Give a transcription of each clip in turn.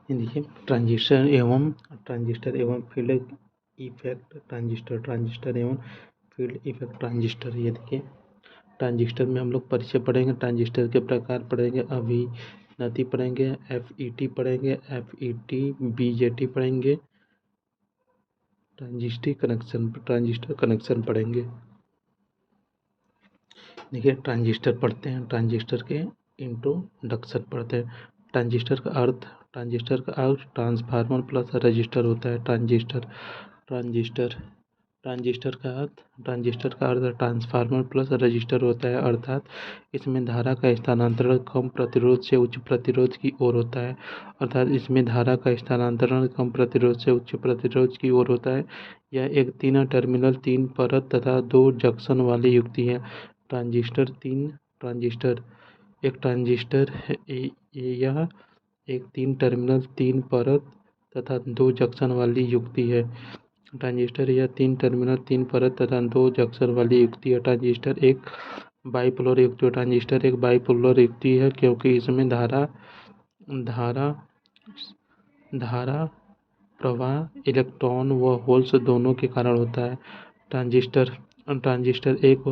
देखिए ट्रांजिस्टर एवं field effect transistor एवं फील्ड इफेक्ट ट्रांजिस्टर। ये देखिए ट्रांजिस्टर में हम लोग परिचय पढ़ेंगे, ट्रांजिस्टर के प्रकार पढ़ेंगे, अभिनति पढ़ेंगे, FET पढ़ेंगे, BJT पढ़ेंगे, ट्रांजिस्टर कनेक्शन पढ़ेंगे। देखिए ट्रांजिस्टर पढ़ते हैं, ट्रांजिस्टर के इंट्रोडक्शन पढ़ते हैं। ट्रांजिस्टर का अर्थ ट्रांसफार्मर प्लस रजिस्टर होता है। ट्रांजिस्टर का अर्थ ट्रांसफार्मर प्लस रजिस्टर होता है, अर्थात इसमें धारा का स्थानांतरण कम प्रतिरोध से उच्च प्रतिरोध की ओर होता है। यह एक 3 टर्मिनल 3 परत तथा 2 जंक्शन वाली युक्ति है। यह एक 3 टर्मिनल 3 परत तथा 2 जंक्शन वाली युक्ति है। ट्रांजिस्टर यह 3 टर्मिनल 3 परत तथा 2 जंक्शन वाली युक्ति है। ट्रांजिस्टर एक बाइपोलर युक्ति है क्योंकि इसमें धारा प्रवाह इलेक्ट्रॉन व होल्स दोनों के कारण होता है। ट्रांजिस्टर एक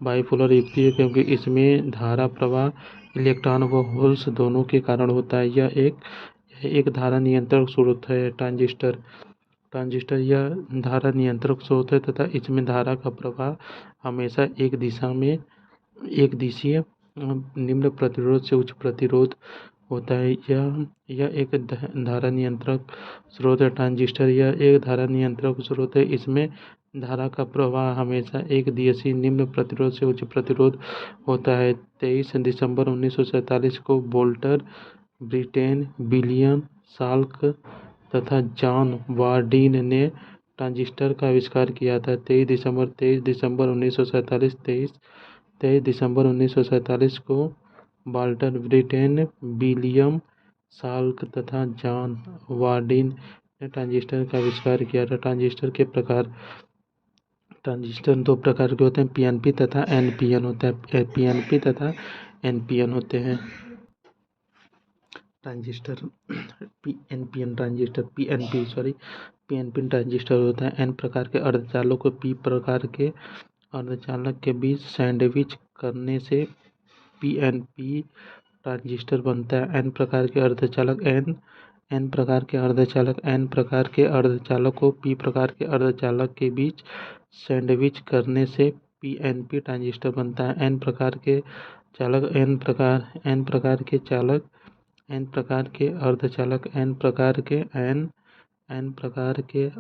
बाइपोलर युक्ति है क्योंकि इसमें धारा प्रवाह इलेक्ट्रॉन व होल्स दोनों के कारण होता है। यह एक धारा नियंत्रक स्रोत है। ट्रांजिस्टर यह धारा नियंत्रक स्रोत है तथा इसमें धारा का प्रवाह हमेशा एक दिशीय निम्न प्रतिरोध से उच्च प्रतिरोध होता है। यह एक धारा नियंत्रक स्रोत है। ट्रांजिस्टर यह एक धारा नियंत्रक स्रोत है, इसमें धारा का प्रवाह हमेशा एक दिशीय निम्न प्रतिरोध से उच्च प्रतिरोध होता है। 23 दिसंबर 1947 को बोल्टर, ब्रिटेन, विलियम साल्क तथा जॉन वार्डिन ने ट्रांजिस्टर का आविष्कार किया था। 23 दिसंबर 1947 को बोल्टर, ब्रिटेन, विलियम साल्क तथा जॉन वार्डिन ने ट्रांजिस्टर का आविष्कार किया था। ट्रांजिस्टर 2 प्रकार के होते हैं, PNP तथा NPN होता है। PNP तथा NPN होते हैं। PNP ट्रांजिस्टर होता है। N प्रकार के अर्धचालक को P प्रकार के अर्धचालक के बीच सैंडविच करने से PNP ट्रांजिस्टर बनता है। N प्रकार के अर्धचालक को P प्रकार के अर्धचालक के बीच सैंडविच करने से PNP ट्रांजिस्टर बनता है। N प्रकार के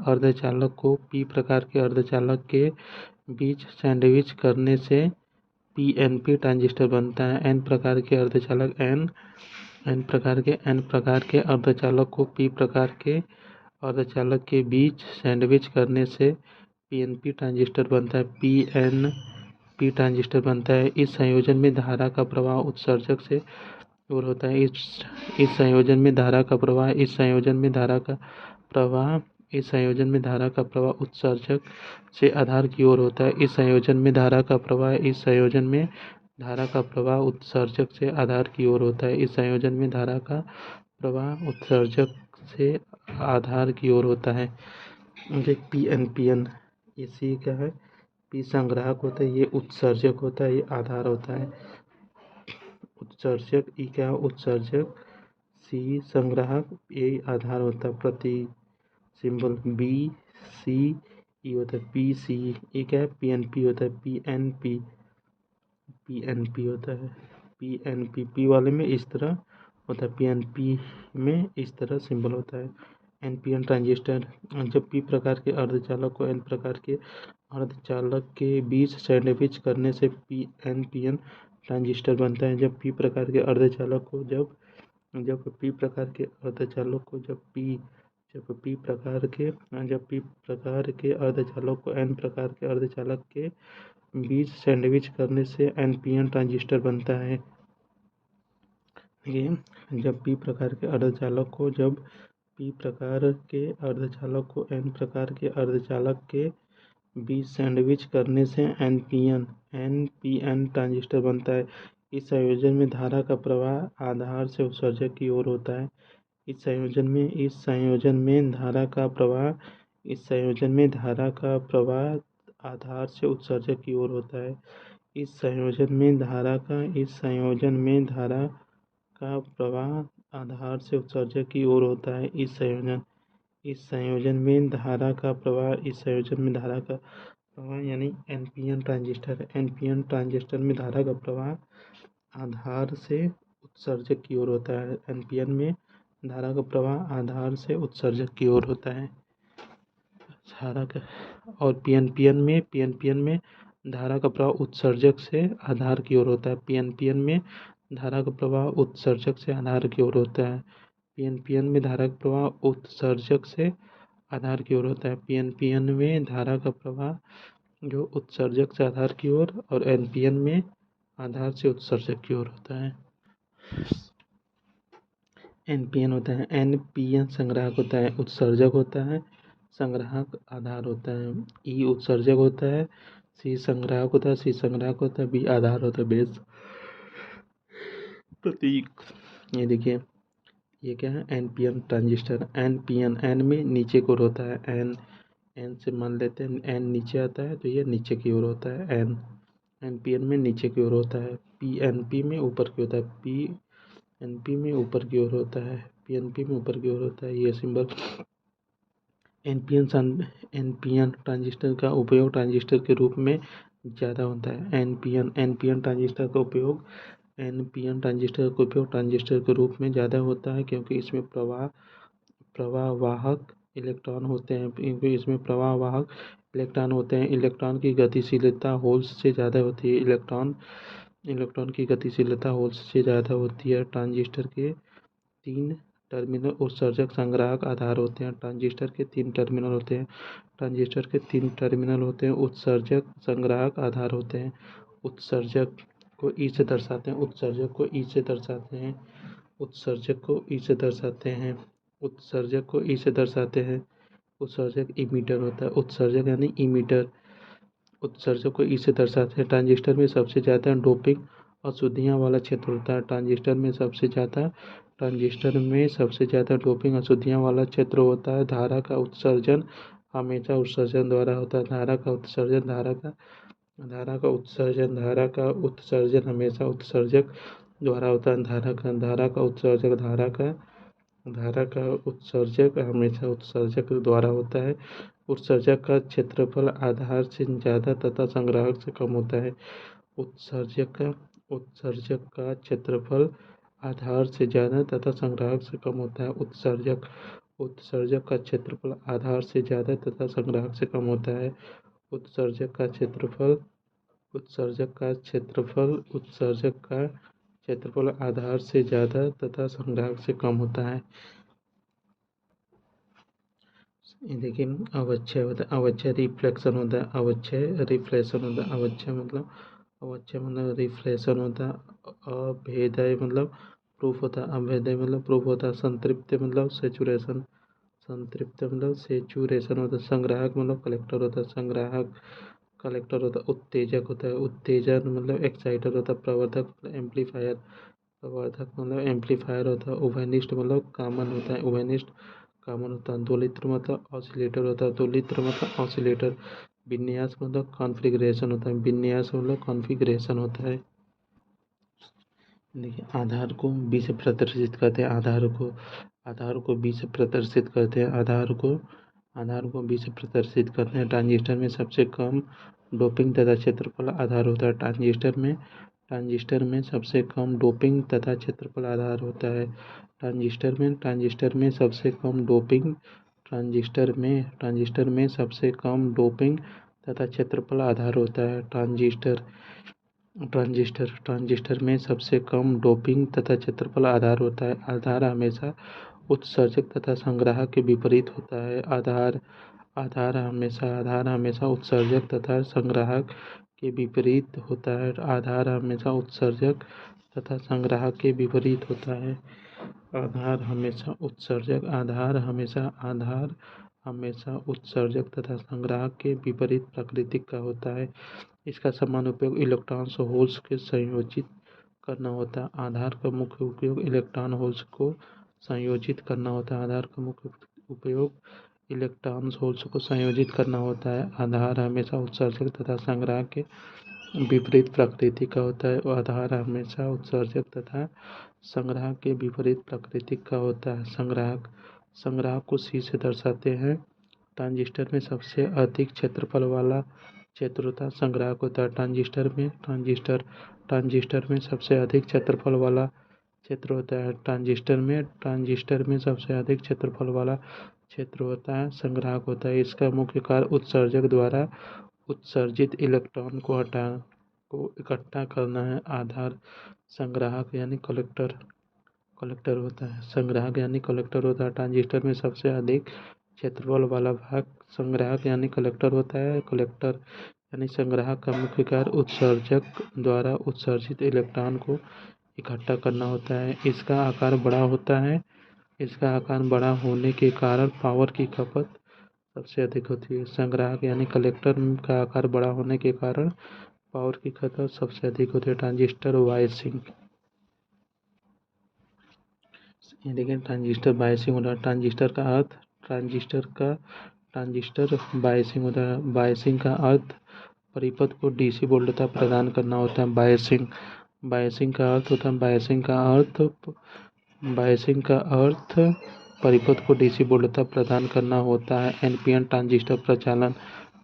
अर्धचालक को P प्रकार के अर्धचालक के बीच सैंडविच करने से PNP ट्रांजिस्टर बनता है। N प्रकार के अर्धचालक को P प्रकार के अर्धचालक के बीच सैंडविच करने से PNP ट्रांजिस्टर बनता है। PNP ट्रांजिस्टर बनता है। इस संयोजन में धारा का प्रवाह उत्सर्जक से ओर होता है। इस संयोजन में धारा का प्रवाह उत्सर्जक से आधार की ओर होता है। इस संयोजन में धारा का प्रवाह उत्सर्जक से आधार की ओर होता है। इस संयोजन में धारा का प्रवाह उत्सर्जक से आधार की ओर होता है। PNPN इसी क्या है, P संग्राहक होता है, ये उत्सर्जक होता है, ये आधार होता है। उत्सर्जक E क्या है, उत्सर्जक, C संग्राहक, A आधार होता है। प्रति सिंबल BCE होता है, PCE। ये क्या है, PNP होता है, PNP होता है। P वाले में इस तरह होता है, PNP में इस तरह सिंबल होता है। NPN ट्रांजिस्टर, जब P प्रकार के अर्धचालक को N प्रकार के अर्धचालक के बीच सैंडविच करने से NPN ट्रांजिस्टर बनता है। जब P प्रकार के अर्धचालक को P प्रकार के अर्धचालक को N प्रकार के अर्धचालक के बीच सैंडविच करने से NPN ट्रांजिस्टर बनता है। ये जब P प्रकार के अर्धचालक को N प्रकार के अर्धचालक के बीच सैंडविच करने से NPN ट्रांजिस्टर बनता है। इस संयोजन में धारा का प्रवाह आधार से उत्सर्जक की ओर होता है। इस संयोजन में धारा का आधार से उत्सर्जक की ओर होता है। इस संयोजन में धारा का प्रवाह आधार से उत्सर्जक की ओर होता है। इस संयोजन में धारा का प्रवाह यानी एनपीएन ट्रांजिस्टर में धारा का प्रवाह आधार से उत्सर्जक की ओर होता है। एनपीएन में धारा का प्रवाह आधार से उत्सर्जक की ओर होता है। और पीएनपीएन में धारा का प्रवाह उत्सर्जक से आधार की ओर होता है। पीएनपीएन में धारा का प्रवाह उत्सर्जक से आधार की ओर होता है। पीएनपीएन में धारा का प्रवाह उत्सर्जक से आधार की ओर होता है। पीएनपीएन में धारा का प्रवाह जो उत्सर्जक से आधार की ओर और एनपीएन में आधार से उत्सर्जक की ओर होता है। एनपीएन होता है, एनपीएन संग्राहक होता है, उत्सर्जक होता है, संग्राहक आधार होता है। ई उत्सर्जक होता है, सी संग्राहक होता है, बी आधार होता है। बेस प्रतीक ये देखिए, ये क्या है, एनपीएन ट्रांजिस्टर। एन में नीचे की ओर होता है। एन से मान लेते हैं एन नीचे आता है तो ये नीचे की ओर होता है। एनपीएन में नीचे की ओर होता है। पीएनपी में ऊपर की होता है। पीएनपी में ऊपर की ओर होता है। ये सिंबल। एनपीएन ट्रांजिस्टर का उपयोग ट्रांजिस्टर के रूप में ज़्यादा होता है। एनपीएन ट्रांजिस्टर का उपयोग ट्रांजिस्टर के रूप में ज़्यादा होता है क्योंकि इसमें प्रवाहवाहक इलेक्ट्रॉन होते हैं। इलेक्ट्रॉन की गतिशीलता होल्स से ज़्यादा होती है। इलेक्ट्रॉन की गतिशीलता होल्स से ज़्यादा होती है। ट्रांजिस्टर के 3 टर्मिनल उत्सर्जक संग्राहक आधार होते हैं। ट्रांजिस्टर के 3 टर्मिनल होते हैं। उत्सर्जक संग्राहक आधार होते हैं। उत्सर्जक को ई से दर्शाते हैं। उत्सर्जक इमीटर होता है। उत्सर्जक यानी इमीटर। उत्सर्जक को ई से दर्शाते हैं। ट्रांजिस्टर में सबसे ज़्यादा डोपिंग अशुद्धियाँ वाला क्षेत्र होता है। ट्रांजिस्टर में सबसे ज़्यादा डोपिंग अशुद्धियाँ वाला क्षेत्र होता है। धारा का उत्सर्जन हमेशा उत्सर्जक द्वारा होता है। धारा का उत्सर्जन हमेशा उत्सर्जक द्वारा होता है। धारा का उत्सर्जक हमेशा उत्सर्जक द्वारा होता है। उत्सर्जक का क्षेत्रफल आधार से ज़्यादा तथा संग्राहक से कम होता है। उत्सर्जक का क्षेत्रफल आधार से ज़्यादा तथा संग्राहक से कम होता है। उत्सर्जक का क्षेत्रफल आधार से ज़्यादा तथा संग्राहक से कम होता है। उत्सर्जक का क्षेत्रफल आधार से ज़्यादा तथा संग्राहक से कम होता है। ये देखिए, अवक्षय होता है, अवक्षय रिफ्लेक्शन होता है। अवक्षय मतलब रिफ्लेक्शन होता है। अभेदय मतलब प्रूफ होता है। संतृप्त मतलब सेचुरेशन होता है। संग्राहक मतलब कलेक्टर होता है। उत्तेजक होता है। उत्तेजन मतलब एक्साइटर होता है। प्रवर्धक मतलब एम्पलीफायर होता है। उभयनिष्ठ मतलब कॉमन होता है। दोलित्र मतलब ऑसिलेटर। विन्यास मतलब कॉन्फ़िगरेशन होता है। देखिए, आधार को बी से प्रदर्शित करते हैं। ट्रांजिस्टर में सबसे कम डोपिंग तथा क्षेत्रफल आधार होता है। ट्रांजिस्टर में सबसे कम डोपिंग तथा क्षेत्रफल आधार होता है। ट्रांजिस्टर में सबसे कम डोपिंग तथा क्षेत्रफल आधार होता है। ट्रांजिस्टर में सबसे कम डोपिंग तथा क्षेत्रफल आधार होता है। आधार हमेशा उत्सर्जक तथा संग्राहक के विपरीत होता है। आधार हमेशा उत्सर्जक तथा संग्राहक के विपरीत होता है। आधार हमेशा उत्सर्जक तथा संग्राहक के विपरीत होता है। आधार हमेशा उत्सर्जक तथा संग्राहक के विपरीत प्रकृति का होता है। इसका सामान्य उपयोग इलेक्ट्रॉन्स होल्स के संयोजित करना होता है। आधार का मुख्य उपयोग इलेक्ट्रॉन होल्स को संयोजित करना होता है। आधार का मुख्य उपयोग इलेक्ट्रॉन होल्स को संयोजित करना होता है। आधार हमेशा उत्सर्जक तथा संग्राहक के विपरीत प्रकृति का होता है। आधार हमेशा उत्सर्जक तथा संग्राहक के विपरीत प्रकृति का होता है। संग्राहक को C से दर्शाते हैं। ट्रांजिस्टर में सबसे अधिक क्षेत्रफल वाला क्षेत्र होता है, संग्राहक होता है। ट्रांजिस्टर में सबसे अधिक क्षेत्रफल वाला क्षेत्र होता है। ट्रांजिस्टर में सबसे अधिक क्षेत्रफल वाला क्षेत्र होता है, संग्राहक होता है। इसका मुख्य कार्य उत्सर्जक द्वारा उत्सर्जित इलेक्ट्रॉन को इकट्ठा करना है। आधार संग्राहक यानी कलेक्टर होता है। संग्राहक यानी कलेक्टर होता है। ट्रांजिस्टर में सबसे अधिक क्षेत्रफल वाला भाग संग्राहक यानी कलेक्टर होता है। कलेक्टर यानी संग्राहक का मुख्य कार्य उत्सर्जक द्वारा उत्सर्जित इलेक्ट्रॉन को इकट्ठा करना होता है। इसका आकार बड़ा होता है। इसका आकार बड़ा होने के कारण पावर की खपत सबसे अधिक होती है। संग्राहक यानी कलेक्टर का आकार बड़ा होने के कारण पावर की खपत सबसे अधिक होती है। ट्रांजिस्टर बायसिंग, ये देखिए ट्रांजिस्टर बायसिंग होता है। ट्रांजिस्टर बायसिंग होता है। बायसिंग का अर्थ परिपथ को डीसी वोल्टता प्रदान करना होता है। बायसिंग का अर्थ होता है बायसिंग का अर्थ परिपथ को डीसी वोल्टता प्रदान करना होता है। एनपीएन ट्रांजिस्टर प्रचालन,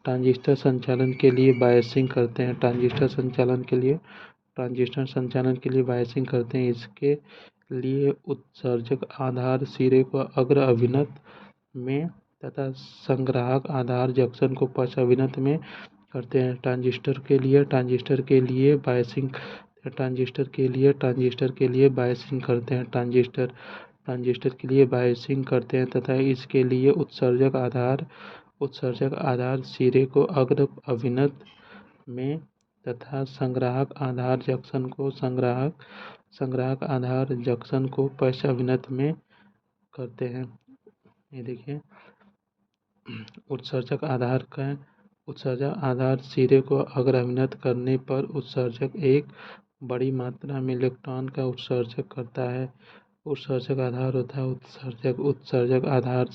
ट्रांजिस्टर संचालन के लिए बायसिंग करते हैं। ट्रांजिस्टर संचालन के लिए बायसिंग करते हैं। इसके लिए उत्सर्जक आधार सिरे को अग्र अभिनत में तथा संग्राहक आधार जंक्शन को पश्च अभिनत में करते हैं। ट्रांजिस्टर के लिए बायसिंग करते हैं तथा इसके लिए उत्सर्जक आधार सिरे को अग्र अभिनत में तथा संग्राहक आधार जंक्शन को पश्च अभिनत में करते हैं। ये देखिए उत्सर्जक आधार सिरे को अग्र अभिनत करने पर उत्सर्जक एक बड़ी मात्रा में इलेक्ट्रॉन का उत्सर्जक करता है। उत्सर्जक आधार होता है उत्सर्जक आधार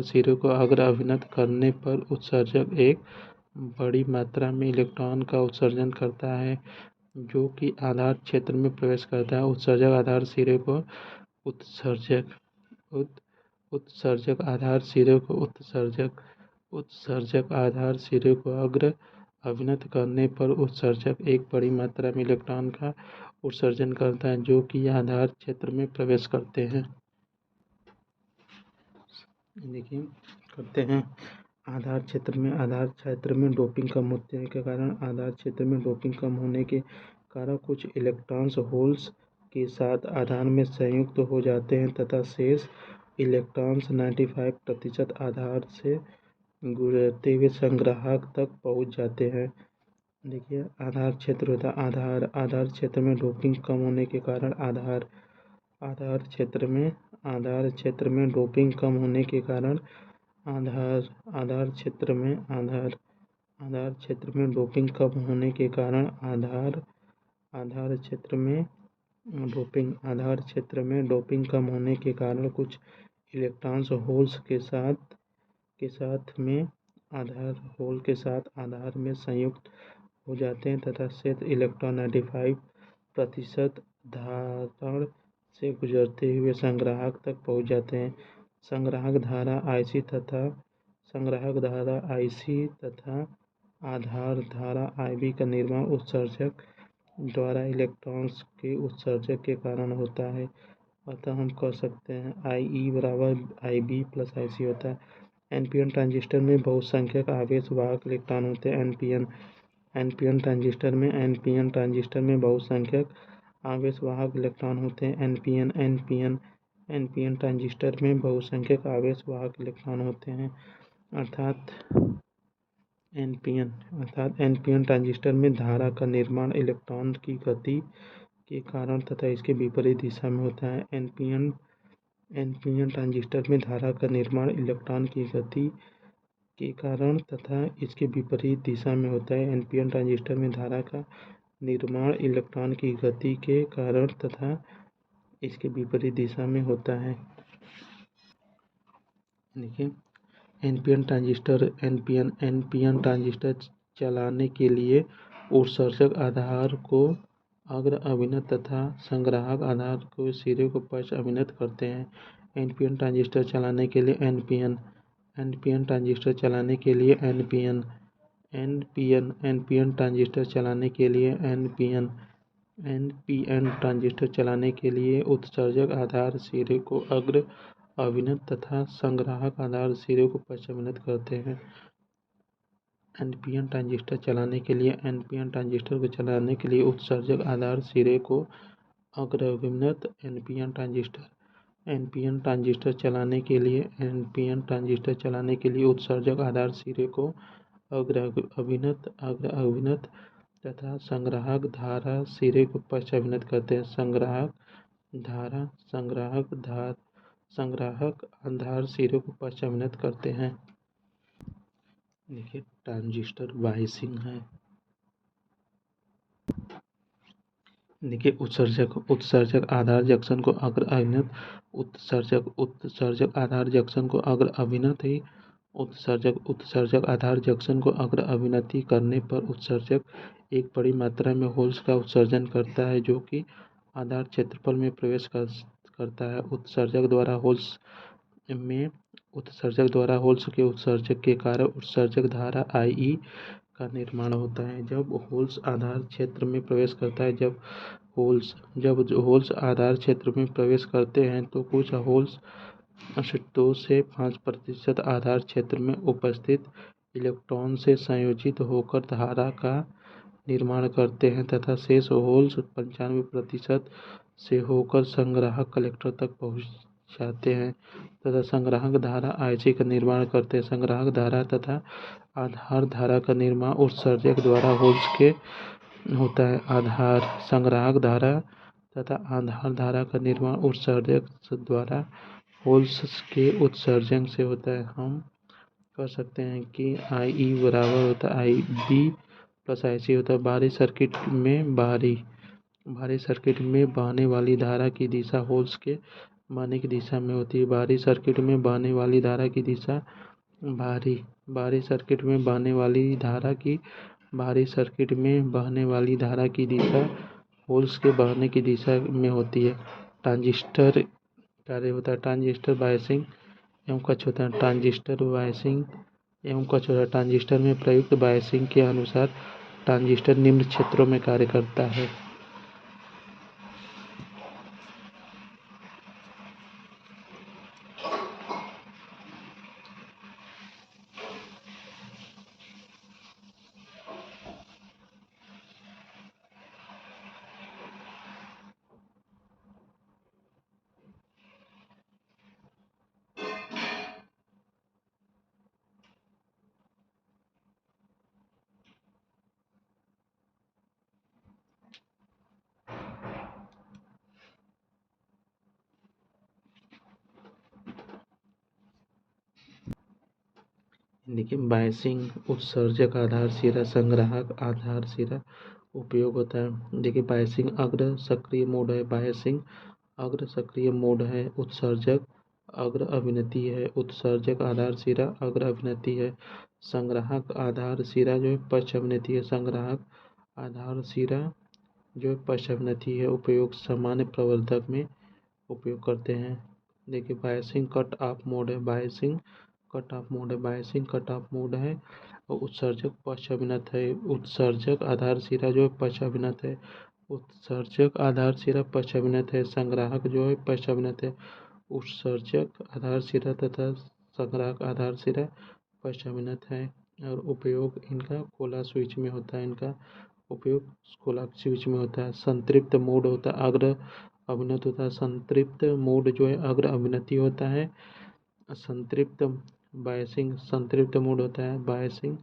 सिरे को अग्र अभिनत करने पर उत्सर्जक एक बड़ी मात्रा में इलेक्ट्रॉन का उत्सर्जन करता है जो कि आधार क्षेत्र में प्रवेश करता है। उत्सर्जक आधार सिरे को अग्र अभिनत करने पर उत्सर्जक एक बड़ी मात्रा में इलेक्ट्रॉन का उत्सर्जन करता है जो कि आधार क्षेत्र में प्रवेश करते हैं। देखिए करते हैं। आधार क्षेत्र में डोपिंग कम होने के कारण कुछ इलेक्ट्रॉन्स होल्स के साथ आधार में संयुक्त हो जाते हैं तथा शेष इलेक्ट्रॉन्स 95% आधार से गुजरते हुए संग्राहक तक पहुंच जाते हैं। देखिए आधार क्षेत्र होता है आधार क्षेत्र में डोपिंग कम होने के कारण आधार क्षेत्र में डोपिंग कम होने के कारण आधार क्षेत्र में डोपिंग कम होने के कारण आधार कुछ इलेक्ट्रॉन्स होल्स के साथ आधार में संयुक्त हो जाते हैं तथा शेष इलेक्ट्रॉन 95% धारण से गुजरते हुए संग्राहक तक पहुंच जाते हैं। संग्राहक धारा IC तथा आधार धारा IB का निर्माण उत्सर्जक द्वारा इलेक्ट्रॉन्स के उत्सर्जक के कारण होता है। अतः हम कह सकते हैं IE बराबर IB प्लस IC होता है। एनपीएन ट्रांजिस्टर में बहुसंख्यक आवेश वाहक इलेक्ट्रॉन होते हैं। एनपीएन ट्रांजिस्टर में बहुसंख्यक आवेश वाहक इलेक्ट्रॉन होते हैं। एनपीएन ट्रांजिस्टर में बहुसंख्यक आवेश वाहक इलेक्ट्रॉन होते हैं। अर्थात एनपीएन ट्रांजिस्टर में धारा का निर्माण इलेक्ट्रॉन की गति के कारण तथा इसके विपरीत दिशा में होता है। एनपीएन ट्रांजिस्टर में धारा का निर्माण इलेक्ट्रॉन की गति के कारण तथा इसके विपरीत दिशा में होता है। एनपीएन ट्रांजिस्टर में धारा का निर्माण इलेक्ट्रॉन की गति के कारण तथा इसके विपरीत दिशा में होता है। देखिए एनपीएन ट्रांजिस्टर चलाने के लिए उत्सर्जक आधार को अग्र अभिनत तथा संग्राहक आधार को सिरे को पश्च अभिनत करते हैं। एनपीएन ट्रांजिस्टर चलाने के लिए एनपीएन ट्रांजिस्टर चलाने के लिए एनपीएन ट्रांजिस्टर चलाने के लिए एनपीएन ट्रांजिस्टर चलाने के लिए उत्सर्जक आधार सिरे को अग्र अभिनत तथा संग्राहक आधार सिरे को पश्च अभिनत करते हैं। एनपीएन ट्रांजिस्टर चलाने के लिए एनपीएन ट्रांजिस्टर को चलाने के लिए उत्सर्जक आधार सिरे को अग्र अभिनत एनपीएन ट्रांजिस्टर चलाने के लिए एनपीएन ट्रांजिस्टर चलाने के लिए उत्सर्जक आधार सिरे को अग्र अभिनत तथा संग्राहक धारा सिरे को पश्च अभिनत करते हैं। संग्राहक आधार सिरे को पश्च अभिनत करते हैं। देखिए ट्रांजिस्टर बायसिंग है। देखिए उत्सर्जक आधार जंक्शन को अग्र अभिनत उत्सर्जक आधार जंक्शन को अग्र अभिनत ही उत्सर्जक आधार जंक्शन को अग्र अभिनति करने पर उत्सर्जक एक बड़ी मात्रा में होल्स का उत्सर्जन करता है जो कि आधार क्षेत्रफल में प्रवेश करता है। उत्सर्जक द्वारा होल्स के उत्सर्जक के कारण उत्सर्जक धारा IE का निर्माण होता है। जब होल्स आधार क्षेत्र में प्रवेश करता है जब होल्स आधार क्षेत्र में प्रवेश करते हैं तो कुछ होल्स 2 से 5% आधार क्षेत्र में उपस्थित इलेक्ट्रॉन से संयोजित होकर धारा का निर्माण करते हैं तथा शेष होल्स 95% से होकर संग्राहक कलेक्टर तक पहुँच जाते हैं तथा संग्राहक धारा IC का निर्माण करते हैं। संग्राहक धारा तथा आधार धारा का निर्माण उत्सर्जक द्वारा होल्स के होता है। संग्राहक धारा तथा आधार धारा का निर्माण उत्सर्जक द्वारा होल्स के उत्सर्जन से होता है। हम कर सकते हैं कि IE बराबर होता है IB प्लस IC होता है। बाहरी सर्किट में बहने वाली धारा की दिशा होल्स के बहने की दिशा में होती है। बाहरी सर्किट में बहने वाली धारा की दिशा बाहरी सर्किट में बहने वाली धारा की दिशा होल्स के बहने की दिशा में होती है। ट्रांजिस्टर कार्य होता है। ट्रांजिस्टर बायसिंग एवं कुछ होता है। ट्रांजिस्टर में प्रयुक्त बायसिंग के अनुसार ट्रांजिस्टर निम्न क्षेत्रों में कार्य करता है। देखिए बायसिंग उत्सर्जक आधार सिरा संग्राहक आधार सिरा उपयोग होता है। देखिए बायसिंग अग्र सक्रिय मोड है। बायसिंग अग्र सक्रिय मोड है। उत्सर्जक अग्र अभिनति है। उत्सर्जक आधार सिरा अग्र अभिनति है। संग्राहक आधार सिरा जो है पश्च अभिनति है। संग्राहक आधार सिरा जो है पश्च अभिनति है। उपयोग सामान्य प्रवर्धक में उपयोग करते हैं। देखिए बायसिंग कट ऑफ मोड है। बायसिंग कट ऑफ मोड है और उत्सर्जक पश्च अभिनत है। उत्सर्जक आधार सिरा जो है पश्च अभिनत है। उत्सर्जक आधार सिरा पश्च अभिनत है। संग्राहक जो है पश्च अभिनत है। उत्सर्जक आधार सिरा तथा संग्राहक आधार सिरा पश्च अभिनत है और उपयोग इनका कोला स्विच में होता है। संतृप्त मोड होता है अग्र अभिनत होता है। संतृप्त मोड जो है अग्र अभिनति होता है। संतृप्त मोड होता है। बायसिंग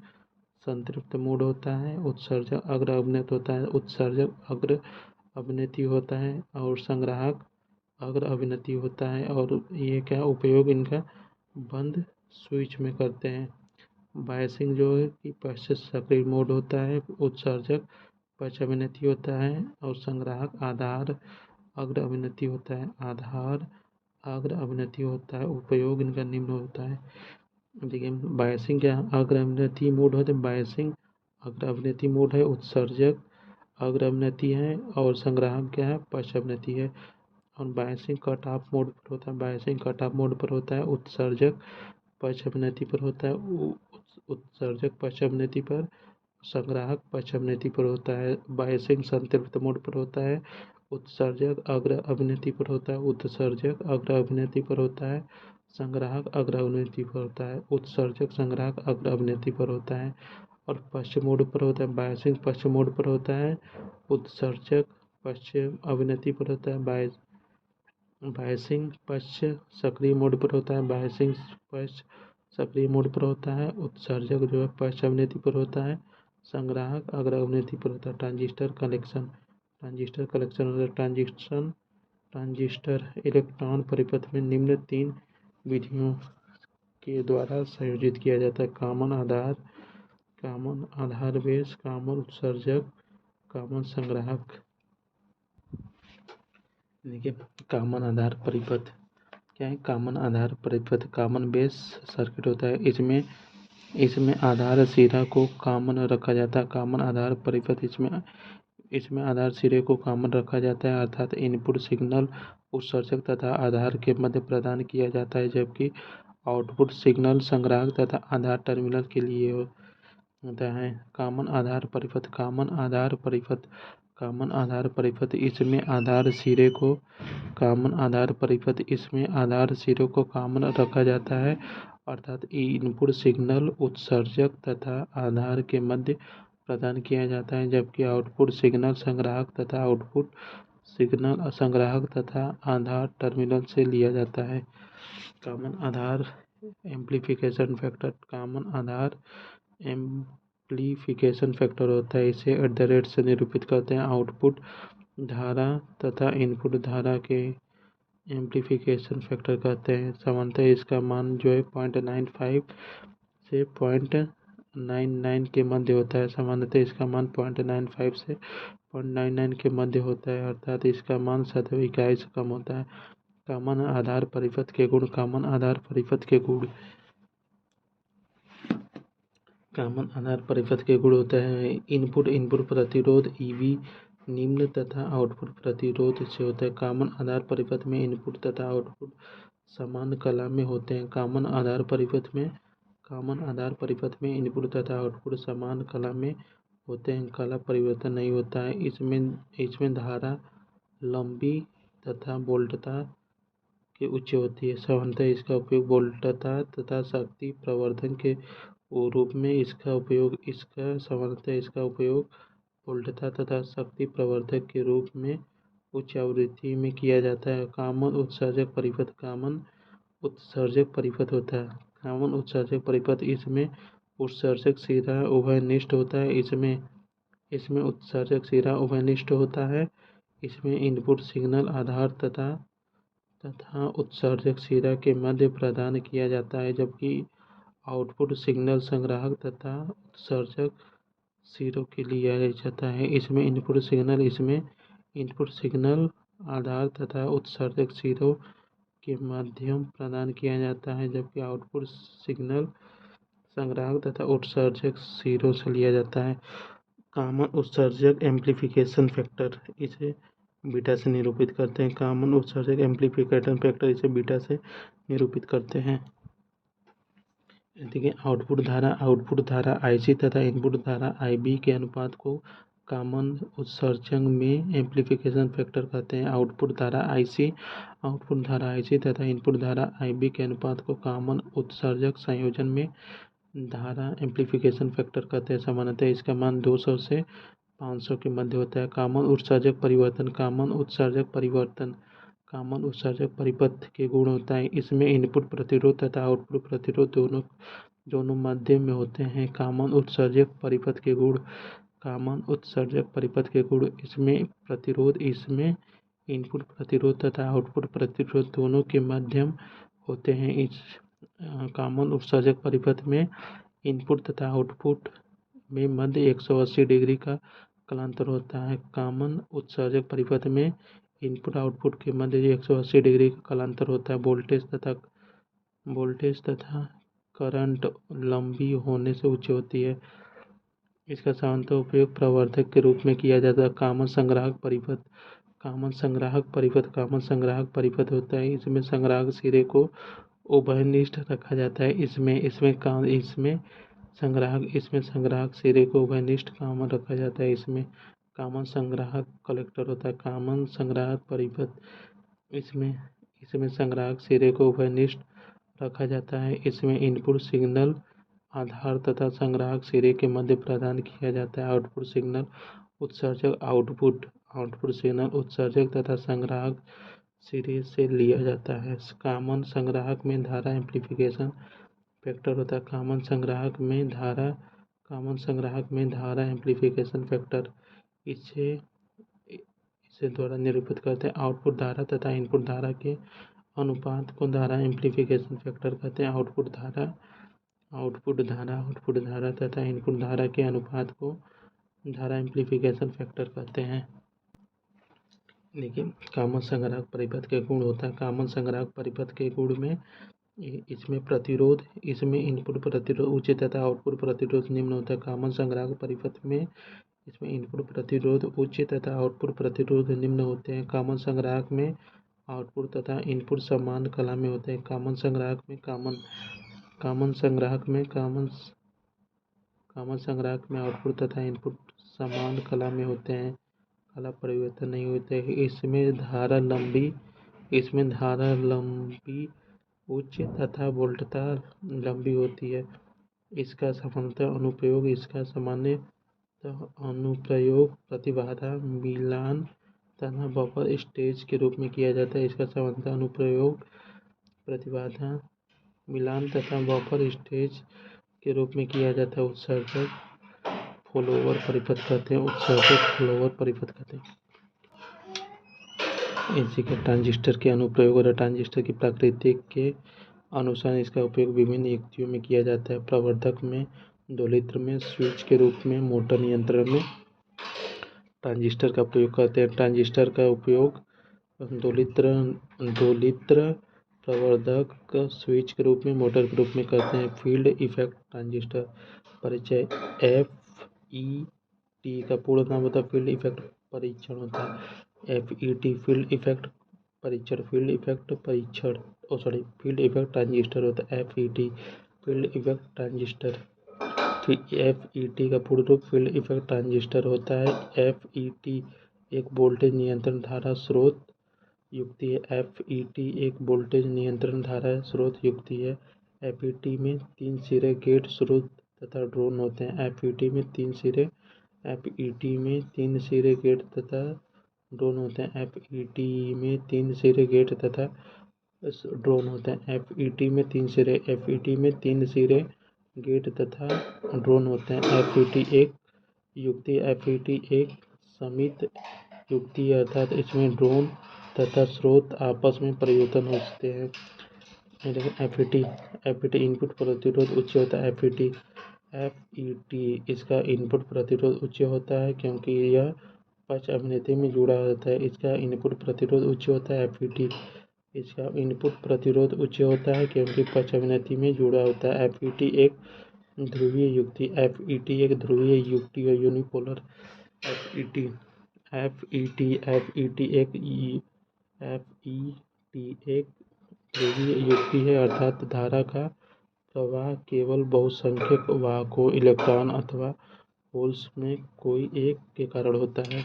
संतृप्त मोड होता है। उत्सर्जक अग्र अभिनत होता है। उत्सर्जक अग्र अभिनति होता है और संग्राहक अग्र अभिनति होता है और ये क्या उपयोग इनका बंद स्विच में करते हैं। बायसिंग जो है कि पश्च सक्रिय मोड होता है। उत्सर्जक पक्ष अभिनति होता है, और संग्राहक आधार अग्र अभिनति होता है। आधार अग्र अभिनति होता है। उपयोग इनका निम्न होता है। देखिए बायसिंग क्या अग्र अभिनति मोड होता है, बायसिंग अग्र अभिनति मोड है। उत्सर्जक अग्र अभिनति है, और संग्राहक क्या है, पश्च अभिनति है। और बायसिंग कट ऑफ मोड पर होता है, बायसिंग कट ऑफ मोड पर होता है। उत्सर्जक पश्च अभिनति पर होता है, उत्सर्जक पश्च अभिनति पर। संग्राहक पश्च अभिनति पर होता है। बायसिंग संतृप्त मोड पर होता है। उत्सर्जक अग्र अभिनति पर होता है, उत्सर्जक अग्र अभिनति पर होता है। संग्राहक अग्र अभिनति पर होता है, उत्सर्जक संग्राहक अग्र अभिनति पर होता है। और पश्च मोड पर होता है, बायसिंग पश्च मोड पर होता है। उत्सर्जक पश्च अभिनति पर होता है। बायसिंग पश्च सक्रिय मोड पर होता है, बायसिंग पश्च सक्रिय मोड पर होता है। उत्सर्जक जो है पश्च अभिनति पर होता है। संग्राहक अग्र अभिनति पर होता है। ट्रांजिस्टर कलेक्शन ट्रांजिस्टर इलेक्ट्रॉन परिपथ में निम्न 3 विधियों के द्वारा संयोजित किया जाता है। कॉमन आधार बेस, कॉमन उत्सर्जक, कॉमन संग्राहक। देखिए कॉमन आधार परिपथ क्या है। कॉमन आधार परिपथ कॉमन बेस सर्किट होता है। इसमें आधार सिरा को कॉमन रखा जाता है। कॉमन आधार परिपथ इसमें आधार सिरे को कॉमन रखा जाता है, अर्थात इनपुट सिग्नल उत्सर्जक तथा आधार के मध्य प्रदान किया जाता है, जबकि आउटपुट सिग्नल संग्राहक तथा आधार टर्मिनल के लिए होता है। कॉमन आधार परिपथ इसमें आधार सिरे को कॉमन रखा जाता है, अर्थात इनपुट सिग्नल उत्सर्जक तथा आधार के मध्य प्रदान किया जाता है, जबकि आउटपुट सिग्नल संग्राहक तथा आधार टर्मिनल से लिया जाता है। कॉमन आधार एम्प्लीफिकेशन फैक्टर होता है। इसे @ से निरूपित करते हैं। आउटपुट धारा तथा इनपुट धारा के एम्प्लीफिकेशन फैक्टर कहते हैं। सामान्यतः इसका मान जो है 0.95 से 0.99 के मध्य होता है। सामान्यतः इसका मान 0.95 से 0.99 के मध्य होता है, अर्थात इसका मान 7 इकाई से कम होता है। कॉमन आधार परिपथ के गुण कॉमन आधार परिपथ के गुण होते हैं। इनपुट प्रतिरोध ईवी निम्न तथा आउटपुट प्रतिरोध से होता है। कॉमन आधार परिपथ में इनपुट तथा आउटपुट समान कला में होते हैं। कॉमन आधार परिपथ में इनपुट तथा आउटपुट समान कला में होते हैं, कला परिवर्तन नहीं होता है। इसमें धारा लंबी तथा वोल्टता की उच्च होती है। सामान्यतः इसका उपयोग वोल्टता तथा शक्ति प्रवर्धन के रूप में वोल्टता तथा शक्ति प्रवर्धक के रूप में उच्च आवृत्ति में किया जाता है। कॉमन उत्सर्जक परिपथ होता है। कॉमन उत्सर्जक परिपथ इसमें उत्सर्जक सिरा उभयनिष्ठ होता है। इसमें उत्सर्जक सिरा उभयनिष्ठ होता है। इसमें इनपुट सिग्नल आधार तथा उत्सर्जक सिरा के मध्य प्रदान किया जाता है, जबकि आउटपुट सिग्नल संग्राहक तथा उत्सर्जक सिरों के लिए जाता है। इसमें इनपुट सिग्नल आधार तथा उत्सर्जक सिरों के माध्यम प्रदान किया जाता है, जबकि आउटपुट सिग्नल संग्राहक तथा उत्सर्जक सिरों से लिया जाता है। कॉमन उत्सर्जक एम्प्लीफिकेशन फैक्टर इसे बीटा से निरूपित करते हैं। कॉमन उत्सर्जक एम्प्लीफिकेशन फैक्टर इसे बीटा से निरूपित करते हैं। देखिए आउटपुट धारा IC तथा इनपुट धारा IB के अनुपात को कॉमन उत्सर्जक में एम्प्लीफिकेशन फैक्टर कहते हैं। आउटपुट धारा IC तथा इनपुट धारा IB के अनुपात को कॉमन उत्सर्जक संयोजन में धारा एम्प्लीफिकेशन फैक्टर कहते हैं। सामान्यतः इसका मान 200 से 500 के मध्य होता है। कॉमन उत्सर्जक परिपथ के गुण होता है। इसमें इनपुट प्रतिरोध तथा आउटपुट प्रतिरोध दोनों मध्य में होते हैं। कॉमन उत्सर्जक परिपथ के गुण इसमें इनपुट प्रतिरोध तथा आउटपुट प्रतिरोध दोनों के मध्यम होते हैं। इस कॉमन उत्सर्जक परिपथ में इनपुट तथा आउटपुट में मध्य 180 डिग्री का कलांतर होता है। कॉमन उत्सर्जक परिपथ में इनपुट आउटपुट के मध्य 180 डिग्री का कलांतर होता है। वोल्टेज तथा करंट लंबी होने से ऊंची होती है। इसका सामान्यतः उपयोग प्रवर्धक के रूप में किया जाता है। कॉमन संग्राहक परिपथ होता है। इसमें संग्राहक सिरे को उभयनिष्ठ रखा जाता है। इसमें संग्राहक सिरे को उभयनिष्ठ कॉमन रखा जाता है। इसमें कॉमन संग्राहक कलेक्टर होता है। कॉमन संग्राहक परिपथ इसमें संग्राहक सिरे को उभयनिष्ठ रखा जाता है। इसमें इनपुट सिग्नल आधार तथा संग्राहक सिरे के मध्य प्रदान किया जाता है। आउटपुट सिग्नल उत्सर्जक तथा संग्राहक सिरे से लिया जाता है। कॉमन संग्राहक में धारा एम्प्लीफिकेशन फैक्टर होता है। कॉमन संग्राहक में धारा एम्प्लीफिकेशन फैक्टर इसे द्वारा निरूपित करते हैं। आउटपुट धारा तथा इनपुट धारा के अनुपात को धारा एम्प्लीफिकेशन फैक्टर कहते हैं। आउटपुट धारा तथा इनपुट धारा के अनुपात को धारा एम्प्लीफिकेशन फैक्टर कहते हैं। देखिए, कॉमन संग्राहक परिपथ के गुण होता है। कॉमन संग्राहक परिपथ के गुण में इसमें इनपुट प्रतिरोध उच्च तथा आउटपुट प्रतिरोध निम्न होता है। कॉमन संग्राहक परिपथ में इसमें इनपुट प्रतिरोध उच्च तथा आउटपुट प्रतिरोध निम्न होते हैं। कॉमन संग्राहक में आउटपुट तथा इनपुट समान कला में होते हैं। कॉमन संग्राहक में आउटपुट तथा इनपुट समान कला में होते हैं। कला परिवर्तन नहीं होते हैं। इसमें धारा लंबी उच्च तथा वोल्टता लंबी होती है। इसका सामान्यतः अनुप्रयोग प्रतिबाधा मिलान तथा बफर स्टेज के रूप में किया जाता है। इसका सामान्यतः अनुप्रयोग प्रतिबाधा मिलान तथा बफर स्टेज के रूप में किया जाता है। उत्सर्जक फॉलोअर परिपथ कहते हैं। इसी के ट्रांजिस्टर के अनुप्रयोग और ट्रांजिस्टर की प्रकृति के अनुसार इसका उपयोग विभिन्न युक्तियों में किया जाता है। प्रवर्धक में, दोलित्र में, स्विच के रूप में, मोटर नियंत्रण में ट्रांजिस्टर का प्रयोग करते हैं। ट्रांजिस्टर का उपयोग दोलित्र, प्रवर्धक, स्विच के रूप में, मोटर के रूप में करते हैं। फील्ड इफेक्ट ट्रांजिस्टर परिचय FET का पूर्ण नाम होता है फील्ड इफेक्ट परीक्षण होता है। FET फील्ड इफेक्ट ट्रांजिस्टर होता है। FET field effect transistor FET का पूर्ण रूप फील्ड इफेक्ट ट्रांजिस्टर होता है। FET एक वोल्टेज नियंत्रण धारा स्रोत युक्ति है। FET एक वोल्टेज नियंत्रण धारा स्रोत युक्ति है। FET में 3 सिरे गेट, स्रोत तथा ड्रेन होते हैं। FET में 3 सिरे गेट तथा ड्रेन होते हैं। FET में 3 सिरे गेट तथा ड्रेन होते हैं। FET में 3 सिरे गेट तथा ड्रेन होते हैं। FET एक युक्ति FET एक समित युक्ति है, अर्थात इसमें ड्रेन तथा स्रोत आपस में परिवर्तन होते हैं। FET इनपुट प्रतिरोध उच्च होता है। FET इसका इनपुट प्रतिरोध उच्च होता है क्योंकि यह पक्ष अभिनेत्री में जुड़ा होता है। इसका इनपुट प्रतिरोध उच्च होता है। FET इसका इनपुट प्रतिरोध उच्च होता है क्योंकि पक्ष अभिनेत्री में जुड़ा होता है। FET एक ध्रुवीय युक्ति है, यूनिपोलर। FET एक ध्रुवीय युक्ति है, अर्थात धारा का प्रवाह केवल बहुसंख्यक वाहकों, इलेक्ट्रॉन अथवा होल्स में कोई एक के कारण होता है।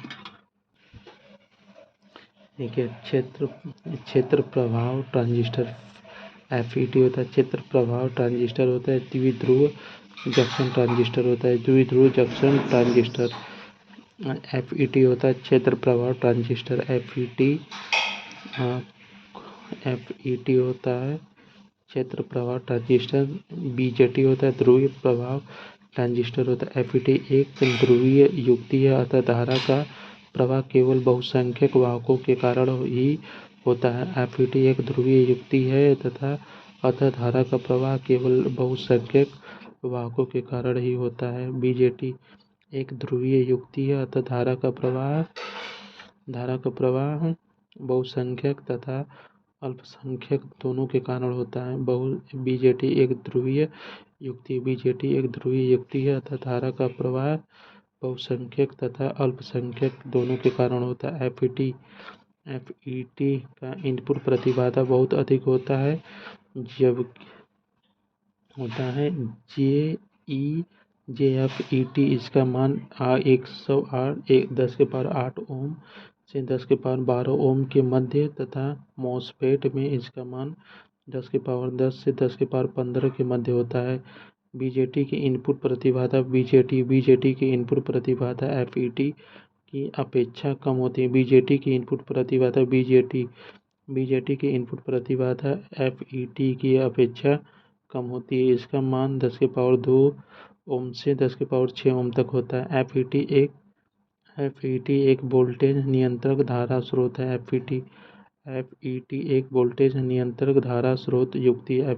देखिए, क्षेत्र प्रभाव ट्रांजिस्टर FET होता है। क्षेत्र प्रभाव ट्रांजिस्टर होता है। द्विध्रुव जंक्शन ट्रांजिस्टर होता है। FET होता है क्षेत्र प्रभाव ट्रांजिस्टर। FET होता है क्षेत्र प्रभाव ट्रांजिस्टर। BJT होता है ध्रुवीय प्रभाव ट्रांजिस्टर होता है। FET एक ध्रुवीय युक्ति है, अतः धारा का प्रवाह केवल बहुसंख्यक वाहकों के कारण ही होता है। FET एक ध्रुवीय युक्ति है तथा अतः धारा का प्रवाह केवल बहुसंख्यक वाहकों के कारण ही होता है। BJT एक ध्रुवीय युक्ति है अतः धारा का प्रवाह बहुसंख्यक तथा अल्पसंख्यक दोनों के कारण होता है। बीजेटी एक ध्रुवीय युक्ति है अतः धारा का प्रवाह बहुसंख्यक तथा अल्पसंख्यक दोनों के कारण होता है। एफईटी का इनपुट प्रतिबाधा बहुत अधिक होता है जब होता है जेएफईटी इसका मान 108 10⁻8 ओम से 10⁻12 ओम के मध्य तथा मॉसफेट में इसका मान 10⁻10 से 10⁻15 के मध्य होता है। बीजेटी की इनपुट प्रतिबाधा बीजेटी की इनपुट प्रतिबाधा एफईटी की अपेक्षा कम होती है। बीजेटी की इनपुट प्रतिबाधा बीजेटी की इनपुट प्रतिबाधा एफईटी की अपेक्षा कम होती है। इसका मान 10⁻2 ओम से 10⁻6 ओम तक होता है। एफईटी एक वोल्टेज नियंत्रक धारा स्रोत है। एफईटी एक वोल्टेज नियंत्रक धारा स्रोत युक्ति है।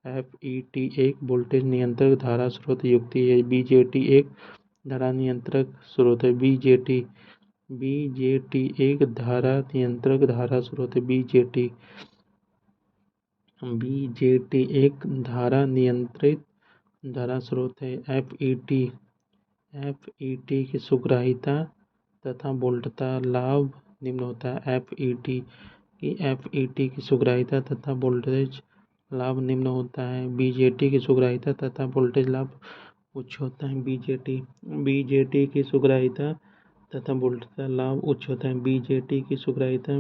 एफईटी एक वोल्टेज नियंत्रक धारा स्रोत युक्ति है। बीजेटी एक धारा नियंत्रक स्रोत है। बीजेटी एक धारा नियंत्रक धारा स्रोत है। बीजेटी एक धारा नियंत्रित धारा स्रोत है। एफईटी की सुग्राहिता तथा वोल्टता लाभ निम्न होता है। एफईटी की सुग्राहिता तथा वोल्टेज लाभ निम्न होता है। बीजेटी की सुग्राहिता तथा वोल्टेज लाभ उच्च होता है। बीजेटी की सुग्राहिता तथा वोल्टता लाभ उच्च होता है। बीजेटी की सुग्राहिता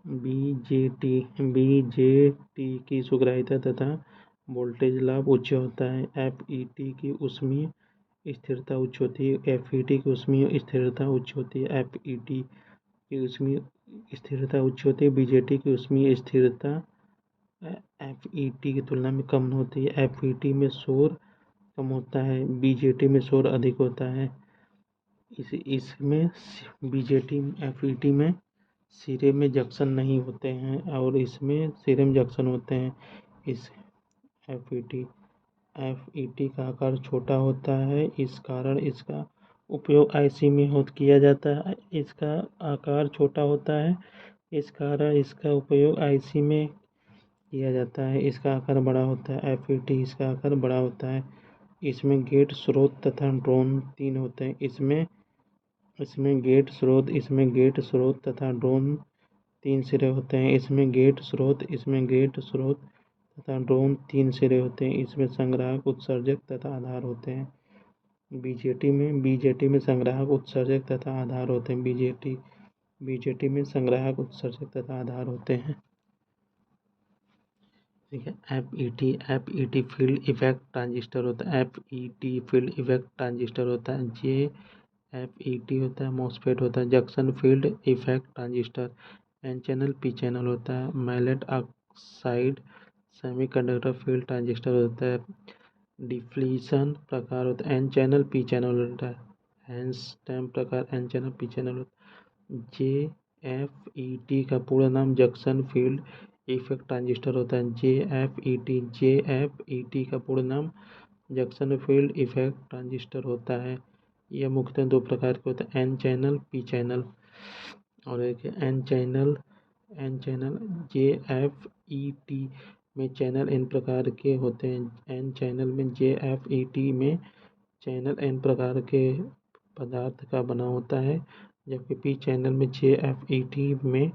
बीजेटी की सुग्राहिता तथा वोल्टेज लाभ उच्च होता है। एफईटी की ऊष्मीय स्थिरता उच्च होती है। एफईटी की ऊष्मीय स्थिरता उच्च होती है। एफईटी की ऊष्मीय स्थिरता उच्च होती है। बीजेटी की ऊष्मीय स्थिरता एफईटी की तुलना में कम होती है। एफईटी में शोर कम होता है, बीजेटी में शोर अधिक होता है। इसमें एफईटी में सिरे में जंक्शन नहीं होते हैं और इसमें सिरे में जंक्शन होते हैं। इस एफईटी का आकार छोटा होता है, इस कारण इसका उपयोग आईसी में किया जाता है। इसका आकार छोटा होता है, इस कारण इसका उपयोग आईसी में किया जाता है। इसका आकार बड़ा होता है। एफईटी इसका आकार बड़ा होता है। इसमें गेट स्रोत तथा ड्रोन 3 होते हैं। इसमें गेट स्रोत तथा ड्रोन 3 सिरे होते हैं। इसमें गेट स्रोत तथा ड्रोन 3 सिरे होते हैं। इसमें संग्राहक उत्सर्जक तथा आधार होते हैं। बीजेटी में संग्राहक उत्सर्जक तथा आधार होते हैं। बीजेटी में संग्राहक उत्सर्जक तथा आधार होते हैं। ठीक है। एफईटी फील्ड इफेक्ट ट्रांजिस्टर होता है। एफईटी फील्ड इफेक्ट ट्रांजिस्टर होता है। जेएफईटी होता है। मॉसफेट होता है। Junction field effect transistor N channel P channel होता है। मैलेट ऑक्साइड सेमीकंडक्टर फील्ड ट्रांजिस्टर होता है। डिफ्लीशन प्रकार होता है। एन चैनल पी चैनल होता है। हैंसस्टैम प्रकार एन चैनल पी चैनल होता है। जेएफईटी का पूरा नाम जंक्शन फील्ड इफेक्ट ट्रांजिस्टर होता है। जेएफईटी का पूरा नाम जंक्शन फील्ड इफेक्ट ट्रांजिस्टर होता है। यह मुख्यतः 2 प्रकार के होते हैं, एन चैनल पी चैनल। और एक एन चैनल जेएफईटी में चैनल एन प्रकार के होते हैं। एन चैनल में जेएफईटी में चैनल एन प्रकार के पदार्थ का बना होता है, जबकि पी चैनल में जेएफईटी में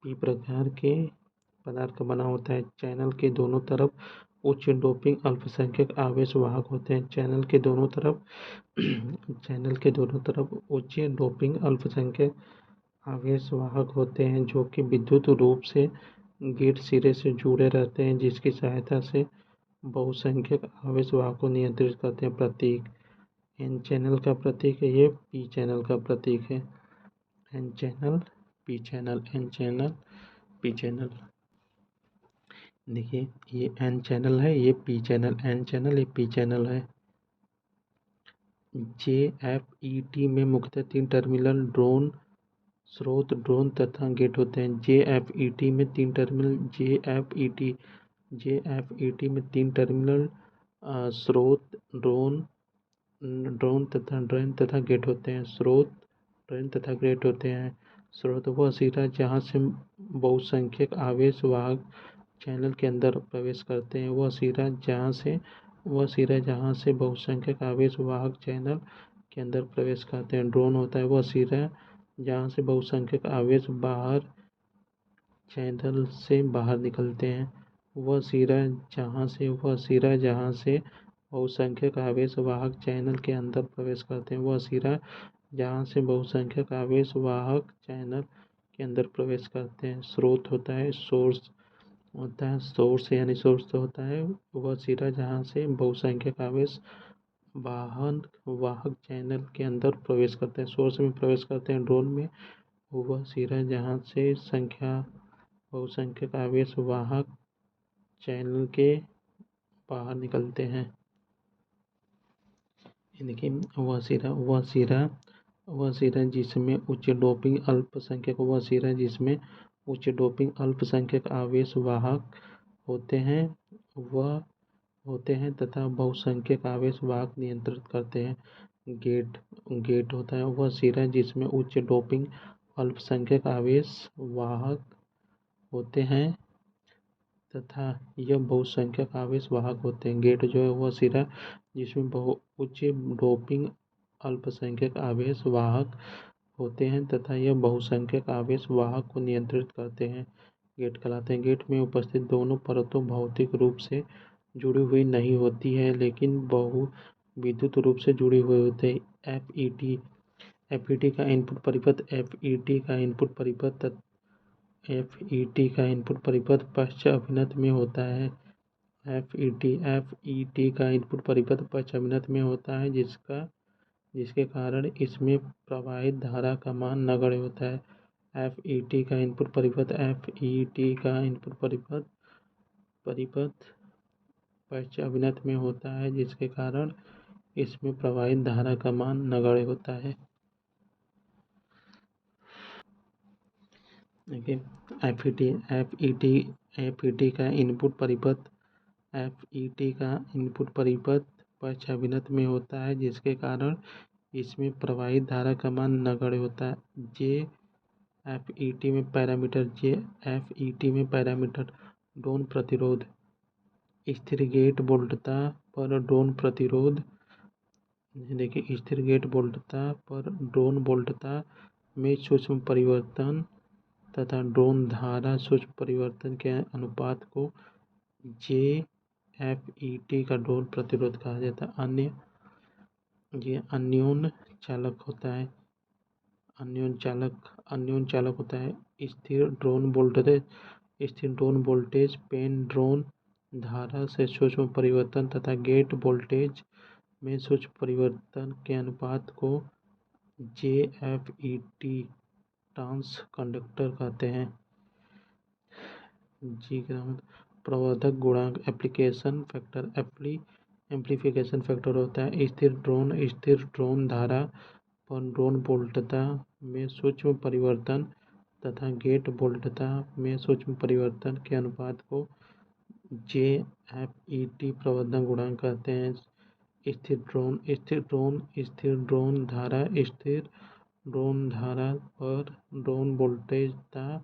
पी प्रकार के पदार्थ का बना होता है। चैनल के दोनों तरफ उच्च डोपिंग अल्पसंख्यक आवेश वाहक होते हैं। चैनल के दोनों तरफ उच्च डोपिंग अल्पसंख्यक आवेश वाहक होते हैं जो कि विद्युत रूप से गेट सिरे से जुड़े रहते हैं, जिसकी सहायता से बहुसंख्यक आवेश वाहक को नियंत्रित करते हैं। प्रतीक एन चैनल का प्रतीक है, ये पी चैनल का प्रतीक है। N channel P channel, N channel P channel. देखिए ये एन चैनल है, ये पी चैनल, एन चैनल ये पी चैनल है। जेएफईटी में मुख्यतः 3 टर्मिनल स्रोत ड्रोन तथा गेट होते हैं। जेएफईटी में 3 टर्मिनल जेएफईटी में 3 टर्मिनल स्रोत ड्रोन ड्रोन तथा ड्रेन तथा गेट होते हैं। स्रोत ड्रेन तथा गेट होते हैं। स्रोत वह सिरा जहाँ से बहुसंख्यक आवेश वाहक चैनल के अंदर प्रवेश करते हैं। वह सिरा जहाँ से बहुसंख्यक आवेश वाहक चैनल के अंदर प्रवेश करते हैं। ड्रोन होता है वह सिरा जहाँ से बहुसंख्यक आवेश बाहर चैनल से बाहर निकलते हैं। वह सिरा जहाँ से बहुसंख्यक आवेश वाहक चैनल के अंदर प्रवेश करते हैं। वह सिरा जहाँ से बहुसंख्यक आवेश वाहक चैनल के अंदर प्रवेश करते हैं। स्रोत होता है सोर्स होता है वह सिरा जहाँ से बहुसंख्यक आवेश वाहक चैनल के अंदर प्रवेश करते हैं, सोर्स में प्रवेश करते हैं। ड्रोन में वह सिरा जहाँ से बहुसंख्यक आवेश वाहक चैनल के बाहर निकलते हैं। लेकिन वह सिरा जिसमें उच्च डोपिंग अल्पसंख्यक आवेश वाहक होते हैं तथा बहुसंख्यक आवेश वाहक नियंत्रित करते हैं। गेट होता है वह सिरा जिसमें उच्च डोपिंग अल्पसंख्यक आवेश वाहक होते हैं तथा यह बहुसंख्यक आवेश वाहक होते हैं। गेट जो है वह सिरा जिसमें उच्च डोपिंग अल्पसंख्यक आवेश वाहक होते हैं तथा यह बहुसंख्यक आवेश वाहक को नियंत्रित करते हैं। गेट कहलाते हैं। गेट में उपस्थित दोनों परतों भौतिक रूप से जुड़ी हुई नहीं होती है लेकिन विद्युत रूप से जुड़ी हुई होते हैं। एफईटी का इनपुट परिपथ पश्च अभिनत में होता है। एफईटी का इनपुट परिपथ पश्च अभिनत में होता है जिसके कारण इसमें प्रवाहित धारा का मान नगण्य होता है। एफईटी का इनपुट परिपथ पश्च अभिनत में होता है जिसके कारण इसमें प्रवाहित धारा का मान नगण्य होता है। एफईटी का इनपुट परिपथ पश्च अभिनत में होता है जिसके कारण इसमें प्रवाहित धारा का मान नगण्य होता है। एफईटी में पैरामीटर ड्रोन प्रतिरोध, स्थिर गेट वोल्टता पर ड्रोन प्रतिरोध। देखिए स्थिर गेट वोल्टता पर ड्रोन वोल्टता में सूक्ष्म परिवर्तन तथा ड्रोन धारा सूक्ष्म परिवर्तन के अनुपात को जेएफईटी का ड्रोन प्रतिरोध कहा जाता है। अन्योन चालक होता है। स्थिर ड्रोन वोल्टेज पेन ड्रोन धारा से सूक्ष्म परिवर्तन तथा गेट वोल्टेज में सूक्ष्म परिवर्तन के अनुपात को जेएफईटी ट्रांस कंडक्टर कहते हैं। प्रवर्धक गुणांक एम्प्लीफिकेशन फैक्टर होता है। स्थिर ड्रोन धारा पर ड्रोन वोल्टता में सूक्ष्म परिवर्तन तथा गेट वोल्टता में सूक्ष्म परिवर्तन के अनुपात को जेएफईटी प्रवर्धक गुणांक कहते हैं। स्थिर ड्रोन धारा पर ड्रोन वोल्टता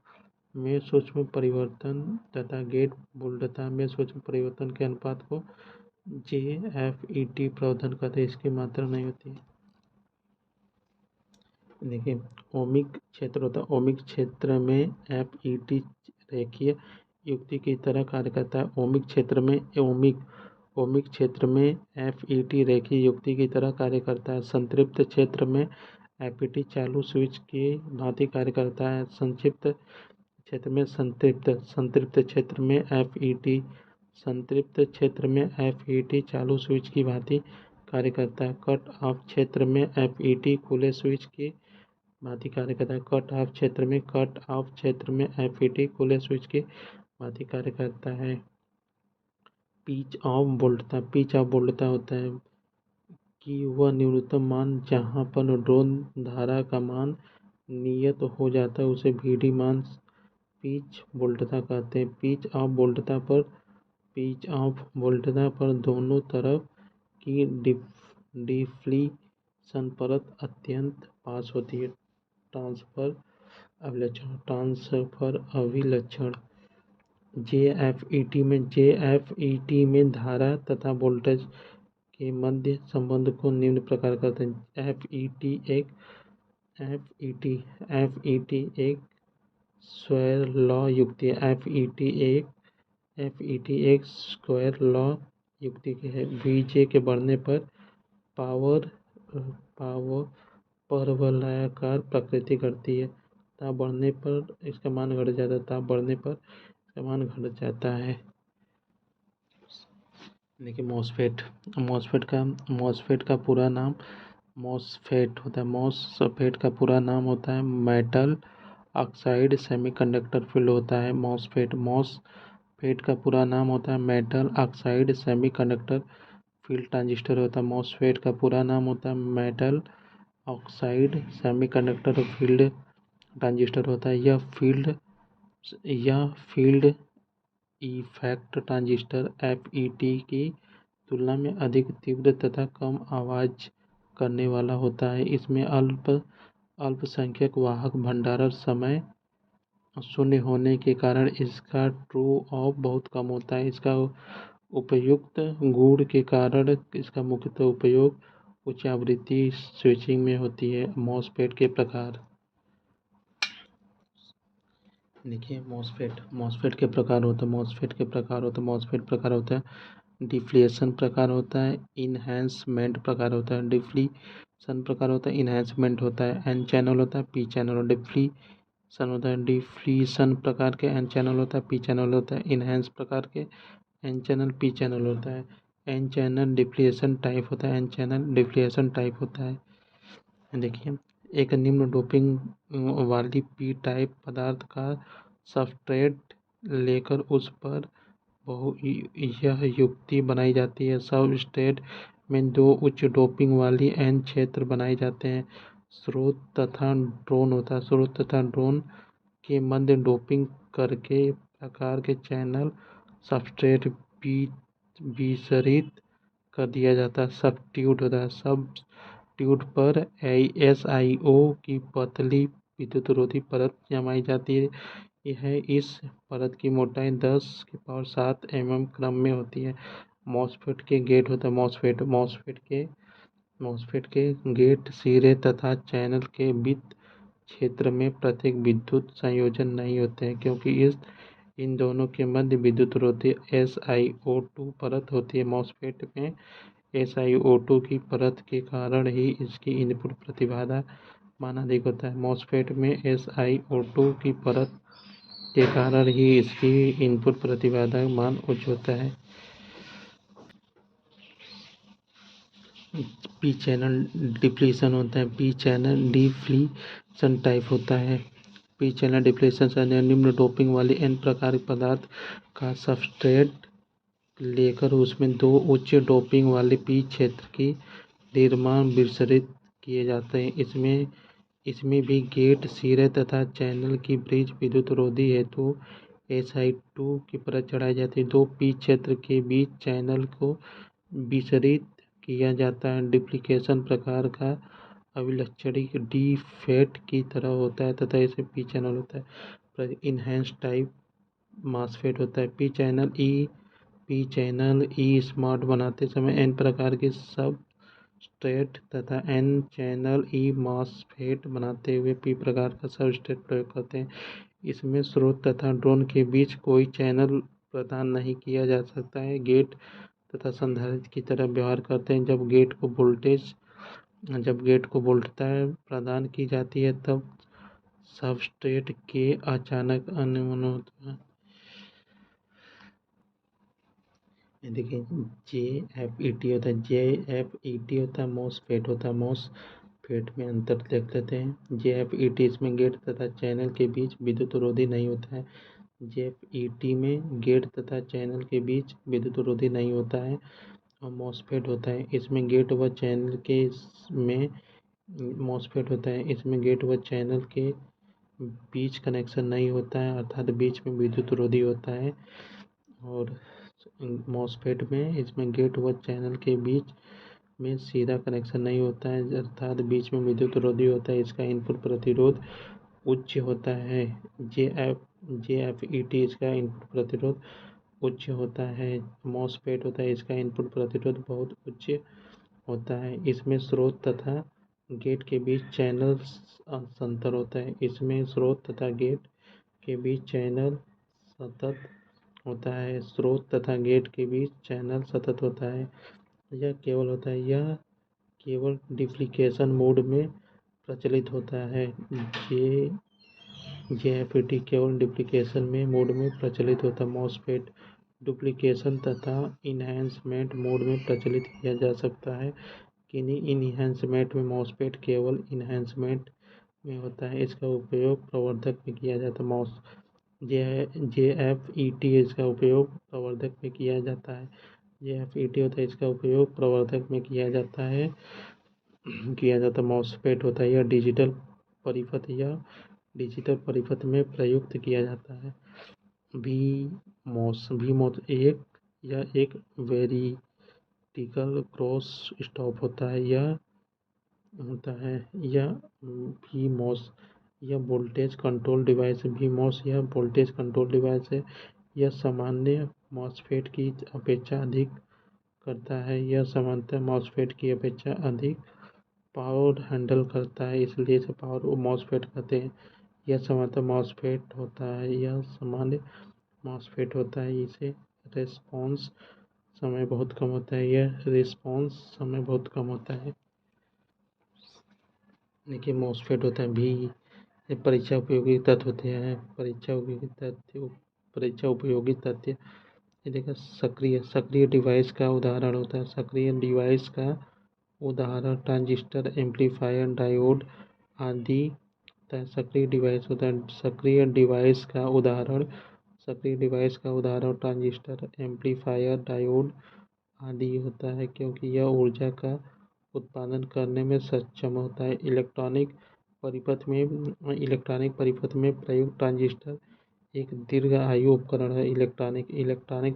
में सूक्ष्म परिवर्तन तथा गेट वोल्टता में सूक्ष्म परिवर्तन के अनुपात को जेएफईटी प्रवर्धन कहते हैं। इसकी मात्रा नहीं होती है। देखिए ओमिक क्षेत्र होता है। ओमिक क्षेत्र में एफईटी रेखीय युक्ति की तरह कार्य करता है। ओमिक क्षेत्र में एफईटी रेखीय युक्ति की तरह कार्य करता है। संतृप्त क्षेत्र में एफईटी चालू स्विच की भांति कार्य करता है। संतृप्त क्षेत्र में एफईटी चालू स्विच की भांति कार्य करता है। कट ऑफ क्षेत्र में एफईटी खुले स्विच की भांति कार्य करता है। कट ऑफ क्षेत्र में एफईटी खुले स्विच की भांति कार्य करता है। पिच ऑफ वोल्टता होता है कि वह न्यूनतम मान जहाँ पर ड्रोन धारा का मान नियत हो जाता है उसे VD मान पिच वोल्टता कहते हैं। पिच ऑफ वोल्टता पर दोनों तरफ की डिफ्लीशन परत अत्यंत पास होती है। ट्रांसफर अभिलक्षण जेएफईटी में धारा तथा वोल्टेज के मध्य संबंध को निम्न प्रकार करते हैं। एफईटी एक स्क्वायर लॉ युक्ति है। एफईटी एक स्क्वायर लॉ युक्ति है। वीजे के बढ़ने पर पावर परवलयाकार प्रकृति घटती है। ताप बढ़ने पर इसका मान घट जाता है। ताप बढ़ने पर इसका मान घट जाता है। देखिए मॉसफेट का पूरा नाम मॉसफेट होता है। मॉसफेट का पूरा नाम होता है मेटल ऑक्साइड सेमीकंडक्टर फील्ड होता है मॉसफेट का पूरा नाम होता है metal oxide semiconductor field transistor होता है। मॉसफेट का पूरा नाम होता है metal oxide semiconductor field transistor होता है। यह फील्ड इफेक्ट ट्रांजिस्टर एफईटी की तुलना में अधिक तीव्र तथा कम आवाज करने वाला होता है। इसमें अल्पसंख्यक वाहक भंडारण समय शून्य होने के कारण इसका ट्रू ऑफ बहुत कम होता है। इसका उपयुक्त गुण के कारण इसका मुख्यतः उपयोग उच्च आवृत्ति स्विचिंग में होती है। मॉसफेट के प्रकार देखिए मॉसफेट के प्रकार होते हैं। मॉसफेट प्रकार होता है डिफ्लेशन प्रकार होता है, इन्हेंसमेंट प्रकार होता है। डिफ्लीशन प्रकार होता है, इन्हेंसमेंट होता है। एन चैनल होता है, पी चैनल। डिफ्लीशन होता है, डिफ्लीशन प्रकार के एन चैनल होता है, पी चैनल होता है। इन्हेंस प्रकार के एन चैनल पी चैनल होता है। एन चैनल डिफ्लेशन टाइप होता है, एन चैनल डिफ्लेशन टाइप होता है। देखिए एक निम्न डोपिंग वाली पी टाइप पदार्थ का सबस्ट्रेट लेकर उस पर यह युक्ति बनाई जाती है। सबस्ट्रेट में दो उच्च डोपिंग वाली एन क्षेत्र बनाए जाते हैं। स्रोत तथा ड्रोन होता है। स्रोत तथा ड्रोन के मध्य डोपिंग करके प्रकार के चैनल सबस्ट्रेट विसरित कर दिया जाता है। सबट्यूट होता है। सबट्यूट पर SiO की पतली विद्युतरोधी परत जमाई जाती है। यह इस परत की मोटाई 10⁷ mm क्रम में होती है। मॉसफेट के गेट होता है। मॉसफेट के गेट सिरे तथा चैनल के बीच क्षेत्र में प्रत्येक विद्युत संयोजन नहीं होते हैं, क्योंकि इन दोनों के मध्य विद्युतरोधी SiO2 परत होती है। मॉसफेट में SiO2 की परत के कारण ही इसकी इनपुट प्रतिबाधा मान अधिक होता है। मॉसफेट में SiO2 की परत के कारण ही इसकी इनपुट प्रतिबाधा मान उच्च होता है। पी चैनल डिप्लीशन होता है। पी चैनल डिफ्लीशन टाइप होता है। पी चैनल डिप्लीशन से निम्न डोपिंग वाली एन प्रकार पदार्थ का सबस्ट्रेट लेकर उसमें दो उच्च डोपिंग वाले पी क्षेत्र की निर्माण विसरित किए जाते हैं। इसमें भी गेट सिरे तथा चैनल की ब्रिज विद्युत रोधी हेतु Si2 की परत चढ़ाई जाती है। दो पी क्षेत्र के बीच चैनल को विसरित किया जाता है। डिप्लीकेशन प्रकार का अभिलक्षणिक डी-फेट की तरह होता है तथा इसे पी चैनल होता है। इनहेंस टाइप मॉसफेट होता है। पी चैनल स्मार्ट बनाते समय एन प्रकार के सबस्ट्रेट तथा एन चैनल मॉसफेट बनाते हुए पी प्रकार का सबस्ट्रेट प्रयोग करते हैं। इसमें स्रोत तथा ड्रोन के बीच कोई चैनल प्रदान नहीं किया जा सकता है। गेट तथा संधारित्र की तरह व्यवहार करते हैं। जब गेट को वोल्टता प्रदान की जाती है तब सबस्ट्रेट के अचानक अनमन होता है। देखिए JFET होता है मॉसफेट होता है। मॉसफेट में अंतर देख लेते हैं। JFET इसमें गेट तथा चैनल के बीच विद्युत रोधी नहीं होता है। JFET में गेट तथा चैनल के बीच विद्युत रोधी नहीं होता है और मॉसफेट होता है। इसमें गेट व चैनल के में मॉसफेट होता है। इसमें गेट व चैनल के बीच कनेक्शन नहीं होता है, अर्थात बीच में विद्युत रोधी होता है। और मॉसफेट में इसमें गेट व चैनल के बीच में सीधा कनेक्शन नहीं होता है, अर्थात बीच में विद्युत रोधी होता है। इसका इनपुट प्रतिरोध उच्च होता है। JFET इसका इनपुट प्रतिरोध उच्च होता है। मॉसफेट होता है, इसका इनपुट प्रतिरोध बहुत उच्च होता है। इसमें स्रोत तथा गेट के बीच चैनल अंतर होता है। इसमें स्रोत तथा गेट के बीच चैनल सतत होता है। स्रोत तथा गेट के बीच चैनल सतत होता है। यह केवल डुप्लीकेशन मोड में प्रचलित होता है। JFET केवल डुप्लीकेशन में मोड में प्रचलित होता है। मॉसफेट डुप्लीकेशन तथा इन्हेंसमेंट मोड में प्रचलित किया जा सकता है। किन्हीं इन्हेंसमेंट में मॉसफेट केवल इन्हेंसमेंट में होता है। इसका उपयोग प्रवर्धक में किया जाता है। JFET इसका उपयोग प्रवर्धक में किया जाता है। JFET होता है, इसका उपयोग प्रवर्धक में किया जाता है। मॉसफेट होता है, यह डिजिटल परिपथ में प्रयुक्त किया जाता है। VMOS एक वेरिटिकल क्रॉस स्टॉप होता है। यह VMOS यह वोल्टेज कंट्रोल डिवाइस है। यह सामान्य मॉसफेट की अपेक्षा अधिक करता है। यह सामान्य मॉसफेट की अपेक्षा अधिक पावर हैंडल करता है, इसलिए इसे पावर मॉसफेट कहते हैं। यह सामान्य मॉसफेट होता है। इसे रिस्पॉन्स समय बहुत कम होता है। देखिए, मॉसफेट होता है भी परीक्षा उपयोगी तत्व होते हैं। परीक्षा उपयोगी तथ्य ये देखा। सक्रिय डिवाइस का उदाहरण होता है। सक्रिय डिवाइस का उदाहरण ट्रांजिस्टर, एम्पलीफायर, डायोड आदि सक्रिय डिवाइस होता है। सक्रिय डिवाइस का उदाहरण ट्रांजिस्टर, एम्पलीफायर, डायोड आदि होता है, क्योंकि यह ऊर्जा का उत्पादन करने में सक्षम होता है। इलेक्ट्रॉनिक परिपथ में प्रयुक्त ट्रांजिस्टर एक दीर्घ आयु उपकरण है। इलेक्ट्रॉनिक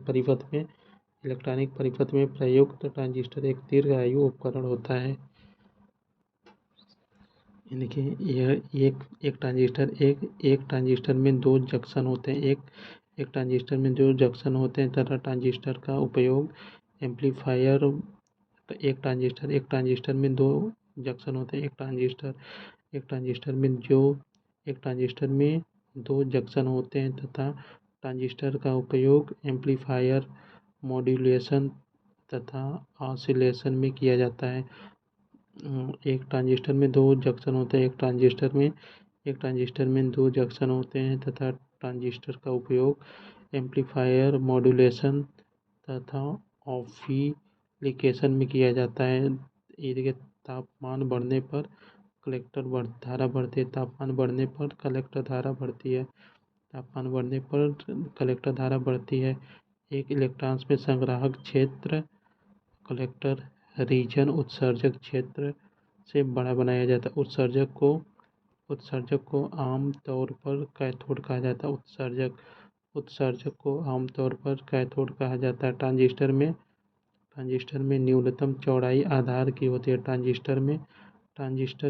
परिपथ में प्रयुक्त ट्रांजिस्टर एक दीर्घ आयु उपकरण होता है। देखिए, यह एक ट्रांजिस्टर में दो जंक्शन होते हैं। एक ट्रांजिस्टर में दो जंक्शन होते हैं तथा ट्रांजिस्टर का उपयोग एम्पलीफायर। एक ट्रांजिस्टर में दो जंक्शन होते हैं। एक ट्रांजिस्टर में दो जंक्शन होते हैं तथा ट्रांजिस्टर का उपयोग एम्पलीफायर, मॉड्यूलेशन तथा ऑसिलेशन में किया जाता है। एक ट्रांजिस्टर में दो जंक्शन होते हैं। एक ट्रांजिस्टर में दो जंक्शन होते हैं तथा ट्रांजिस्टर का उपयोग एम्पलीफायर, मॉड्यूलेशन तथा ऑसिलेशन में किया जाता है। इसके तापमान बढ़ने पर कलेक्टर धारा बढ़ती है। तापमान बढ़ने पर कलेक्टर धारा बढ़ती है। एक इलेक्ट्रॉन में संग्राहक क्षेत्र कलेक्टर रीजन उत्सर्जक क्षेत्र से बड़ा बनाया जाता है। उत्सर्जक को आम तौर पर कैथोड कहा जाता है। ट्रांजिस्टर में न्यूनतम चौड़ाई आधार की होती है। ट्रांजिस्टर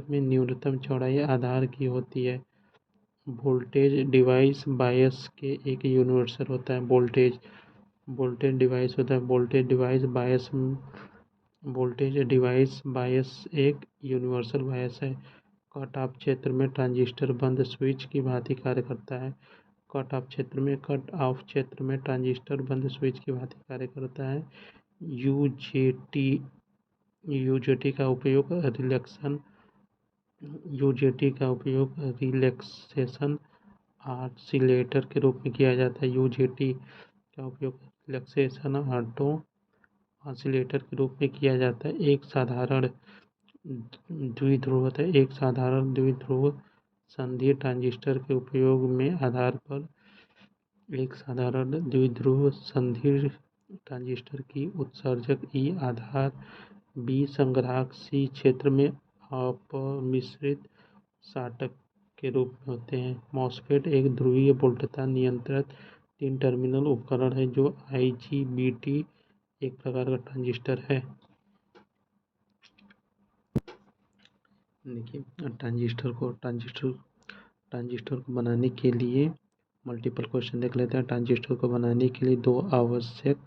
में न्यूनतम चौड़ाई आधार की होती है। वोल्टेज डिवाइस बायस के एक यूनिवर्सल होता है। वोल्टेज डिवाइस बायस एक यूनिवर्सल बायस है। कट ऑफ क्षेत्र में ट्रांजिस्टर बंद स्विच की भांति कार्य करता है। कट ऑफ क्षेत्र में ट्रांजिस्टर बंद स्विच की भांति कार्य करता है। यूजेटी का उपयोग रिलैक्सेशन ऑसिलेटर के रूप में किया जाता है। यूजेटी का उपयोग रिलैक्सेशन ऑसिलेटर के रूप में किया जाता है। एक साधारण द्विध्रुव संधि ट्रांजिस्टर के उपयोग में आधार पर एक साधारण द्विध्रुव संधि ट्रांजिस्टर की उत्सर्जक E आधार, B संग्राहक, C क्षेत्र में अपमिश्रित साटक के रूप में होते हैं। मॉसफेट एक ध्रुवीय वोल्टता नियंत्रित 3 टर्मिनल उपकरण है जो IGBT एक प्रकार का ट्रांजिस्टर है। देखिए ट्रांजिस्टर को बनाने के लिए मल्टीपल क्वेश्चन देख लेते हैं। ट्रांजिस्टर को बनाने के लिए दो आवश्यक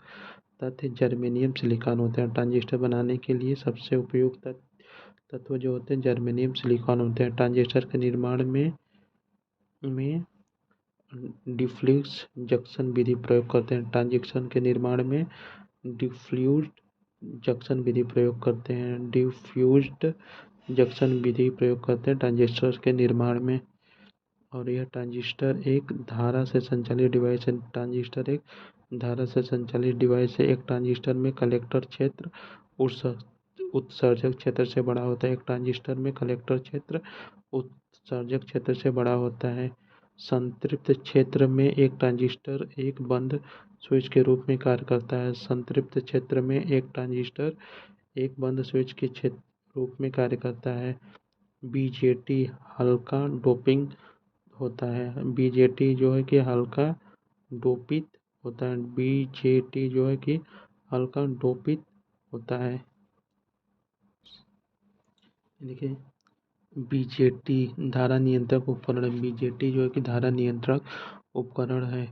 तत्व जर्मेनियम सिलिकॉन होते हैं। ट्रांजिस्टर बनाने के लिए सबसे उपयुक्त तत्व जो होते हैं जर्मेनियम सिलिकॉन होते हैं। ट्रांजिस्टर के निर्माण में डिफ्यूज जंक्शन विधि प्रयोग करते हैं। ट्रांजिस्टर के निर्माण में डिफ्यूज जंक्शन विधि प्रयोग करते हैं। डिफ्यूज्ड जंक्शन विधि प्रयोग करते हैं ट्रांजिस्टर के निर्माण में। और यह ट्रांजिस्टर एक धारा से संचालित डिवाइस है। ट्रांजिस्टर एक धारा से संचालित डिवाइस है। एक ट्रांजिस्टर में कलेक्टर क्षेत्र उत्सर्जक क्षेत्र से बड़ा होता है। एक ट्रांजिस्टर में कलेक्टर क्षेत्र उत्सर्जक क्षेत्र से बड़ा होता है। संतृप्त क्षेत्र में एक ट्रांजिस्टर एक बंद स्विच के रूप में कार्य करता है। संतृप्त क्षेत्र में एक ट्रांजिस्टर एक बंद स्विच के रूप में कार्य करता है। बीजेटी हल्का डोपिंग होता है। बीजेटी जो है कि हल्का डोपित होता है। बीजेटी जो है कि हल्का डोपित होता है। देखिए बीजेटी धारा नियंत्रक उपकरण। बीजेटी जो है कि धारा नियंत्रक उपकरण है।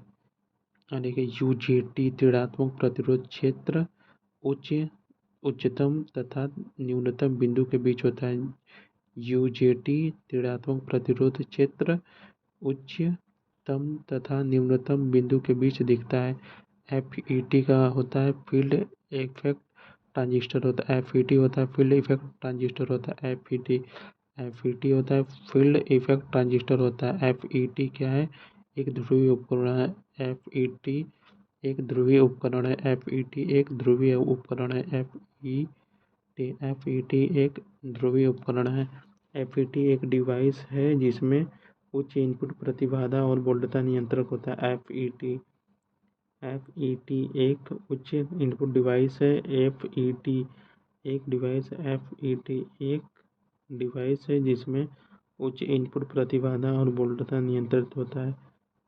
देखिए यूजेटी ऋणात्मक प्रतिरोध क्षेत्र उच्चतम तथा न्यूनतम बिंदु के बीच होता है। यूजेटी ऋणात्मक प्रतिरोध क्षेत्र उच्चतम तथा न्यूनतम बिंदु के बीच दिखता है। एफईटी का होता है फील्ड इफेक्ट ट्रांजिस्टर होता है। एफईटी होता है फील्ड इफेक्ट ट्रांजिस्टर होता है। एफईटी होता है फील्ड इफेक्ट ट्रांजिस्टर होता है। एफईटी क्या है? एक ध्रुवीय उपकरण है। एफईटी एक ध्रुवीय उपकरण है। एफईटी एक ध्रुवीय उपकरण है। एफईटी एक ध्रुवीय उपकरण है। एफईटी एक डिवाइस है जिसमें उच्च इनपुट प्रतिबाधा और वोल्टता नियंत्रक होता है। एफईटी एक उच्च इनपुट डिवाइस है। एफईटी एक डिवाइस है जिसमें उच्च इनपुट प्रतिबाधा और वोल्टता नियंत्रित होता है।